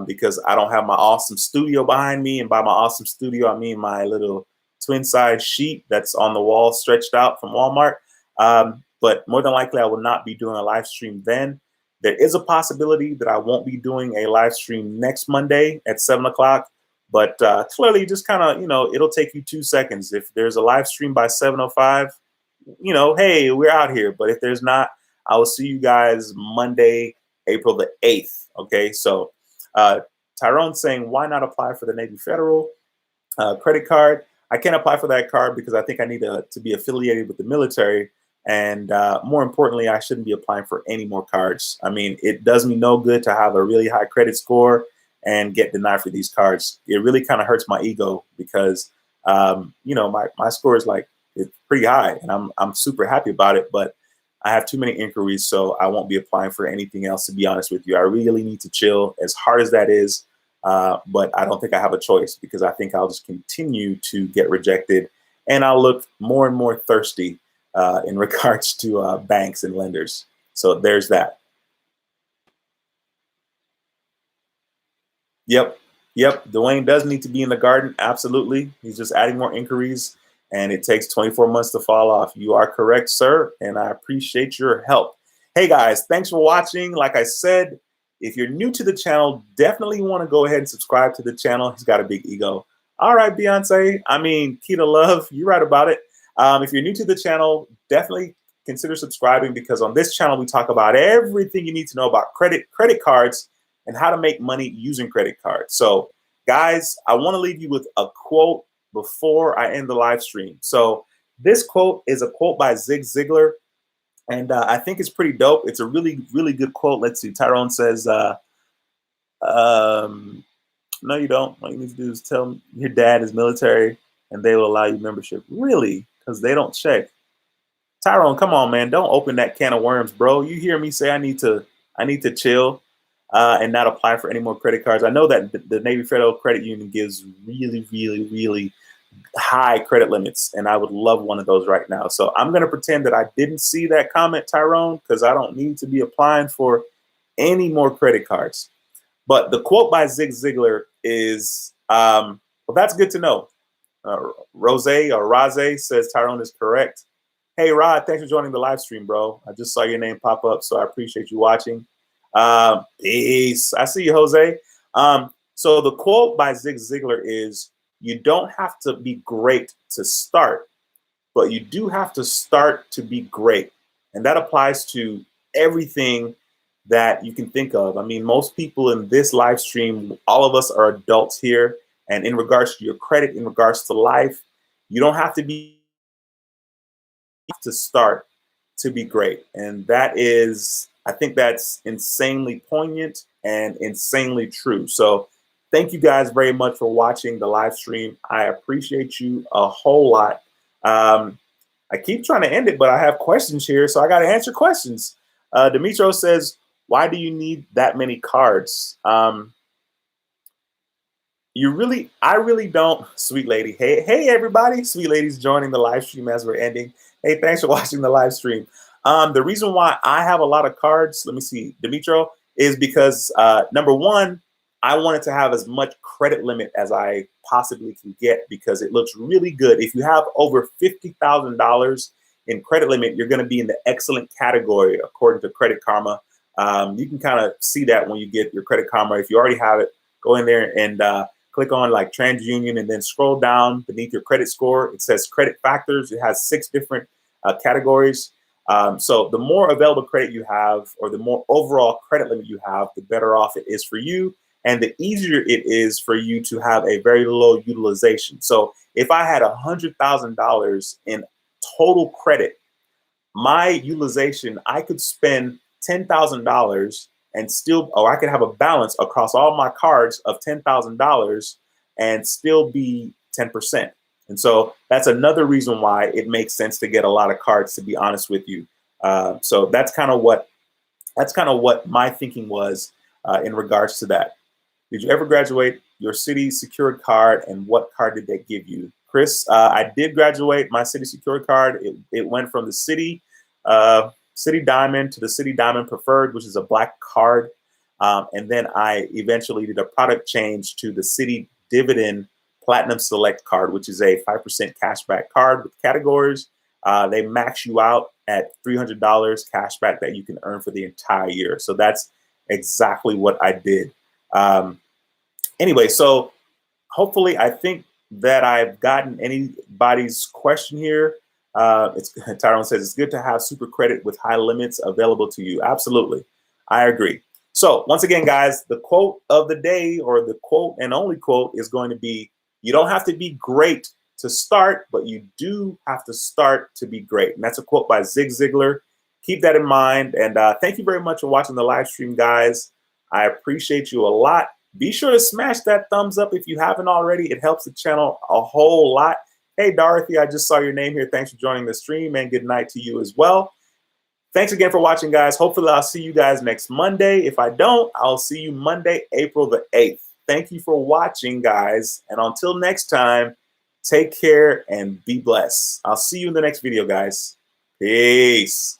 because I don't have my awesome studio behind me. And by my awesome studio, I mean my little twin size sheet that's on the wall stretched out from Walmart. But more than likely, I will not be doing a live stream then. There is a possibility that I won't be doing a live stream next Monday at 7 o'clock. But clearly, just kind of, it'll take you 2 seconds. If there's a live stream by 7:05, hey, we're out here. But if there's not, I will see you guys Monday, April the 8th. Okay, so Tyrone saying, why not apply for the Navy Federal credit card? I can't apply for that card because I think I need to be affiliated with the military. And more importantly, I shouldn't be applying for any more cards. I mean, it does me no good to have a really high credit score and get denied for these cards. It really kind of hurts my ego because, my score is it's pretty high and I'm super happy about it, but I have too many inquiries, so I won't be applying for anything else, to be honest with you. I really need to chill, as hard as that is, but I don't think I have a choice because I think I'll just continue to get rejected and I'll look more and more thirsty in regards to banks and lenders. So there's that. Yep. Duane does need to be in the garden. Absolutely. He's just adding more inquiries and it takes 24 months to fall off. You are correct, sir. And I appreciate your help. Hey guys, thanks for watching. Like I said, if you're new to the channel, definitely want to go ahead and subscribe to the channel. He's got a big ego. All right, Beyonce. I mean, Keita Love, you're right about it. If you're new to the channel, definitely consider subscribing because on this channel, we talk about everything you need to know about credit cards, and how to make money using credit cards. So, guys, I want to leave you with a quote before I end the live stream. So, this quote is a quote by Zig Ziglar, and I think it's pretty dope. It's a really, really good quote. Let's see. Tyrone says, um, no, you don't. All you need to do is tell your dad is military and they will allow you membership. Really? Because they don't check. Tyrone, come on, man. Don't open that can of worms, bro. You hear me say I need to chill and not apply for any more credit cards. I know that the Navy Federal Credit Union gives really, really, really high credit limits, and I would love one of those right now. So I'm going to pretend that I didn't see that comment, Tyrone, because I don't need to be applying for any more credit cards. But the quote by Zig Ziglar is, well, that's good to know. Rose says Tyrone is correct. Hey, Rod, thanks for joining the live stream, bro. I just saw your name pop up, so I appreciate you watching. Peace. I see you, Jose. So the quote by Zig Ziglar is, you don't have to be great to start, but you do have to start to be great. And that applies to everything that you can think of. I mean, most people in this live stream, all of us are adults here. And in regards to your credit, in regards to life, you don't have to be to start to be great. And that is, I think that's insanely poignant and insanely true. So thank you guys very much for watching the live stream. I appreciate you a whole lot. I keep trying to end it, but I have questions here, so I got to answer questions. Demetro says, why do you need that many cards? I really don't, sweet lady. Hey, everybody. Sweet lady's joining the live stream as we're ending. Hey, thanks for watching the live stream. The reason why I have a lot of cards, let me see, Demetro, is because number one, I wanted to have as much credit limit as I possibly can get because it looks really good. If you have over $50,000 in credit limit, you're going to be in the excellent category according to Credit Karma. You can kind of see that when you get your Credit Karma. If you already have it, go in there and click on like TransUnion and then scroll down beneath your credit score. It says credit factors. It has 6 different categories. So the more available credit you have, or the more overall credit limit you have, the better off it is for you. And the easier it is for you to have a very low utilization. So if I had $100,000 in total credit, my utilization, I could spend $10,000 and still, or I could have a balance across all my cards of $10,000 and still be 10%. And so that's another reason why it makes sense to get a lot of cards, to be honest with you. So that's kind of what my thinking was in regards to that. Did you ever graduate your city secured card, and what card did they give you? Chris, I did graduate my city secured card. It went from the city Diamond to the City Diamond Preferred, which is a black card. And then I eventually did a product change to the City Dividend Platinum Select card, which is a 5% cashback card with categories. They max you out at $300 cashback that you can earn for the entire year. So that's exactly what I did. Anyway, so hopefully I think that I've gotten anybody's question here. Tyrone says it's good to have super credit with high limits available to you. Absolutely. I agree. So once again, guys, the quote of the day, or the quote and only quote, is going to be, you don't have to be great to start, but you do have to start to be great. And that's a quote by Zig Ziglar. Keep that in mind. And thank you very much for watching the live stream, guys. I appreciate you a lot. Be sure to smash that thumbs up if you haven't already. It helps the channel a whole lot. Hey, Dorothy, I just saw your name here. Thanks for joining the stream, and good night to you as well. Thanks again for watching, guys. Hopefully, I'll see you guys next Monday. If I don't, I'll see you Monday, April the 8th. Thank you for watching, guys. And until next time, take care and be blessed. I'll see you in the next video, guys. Peace.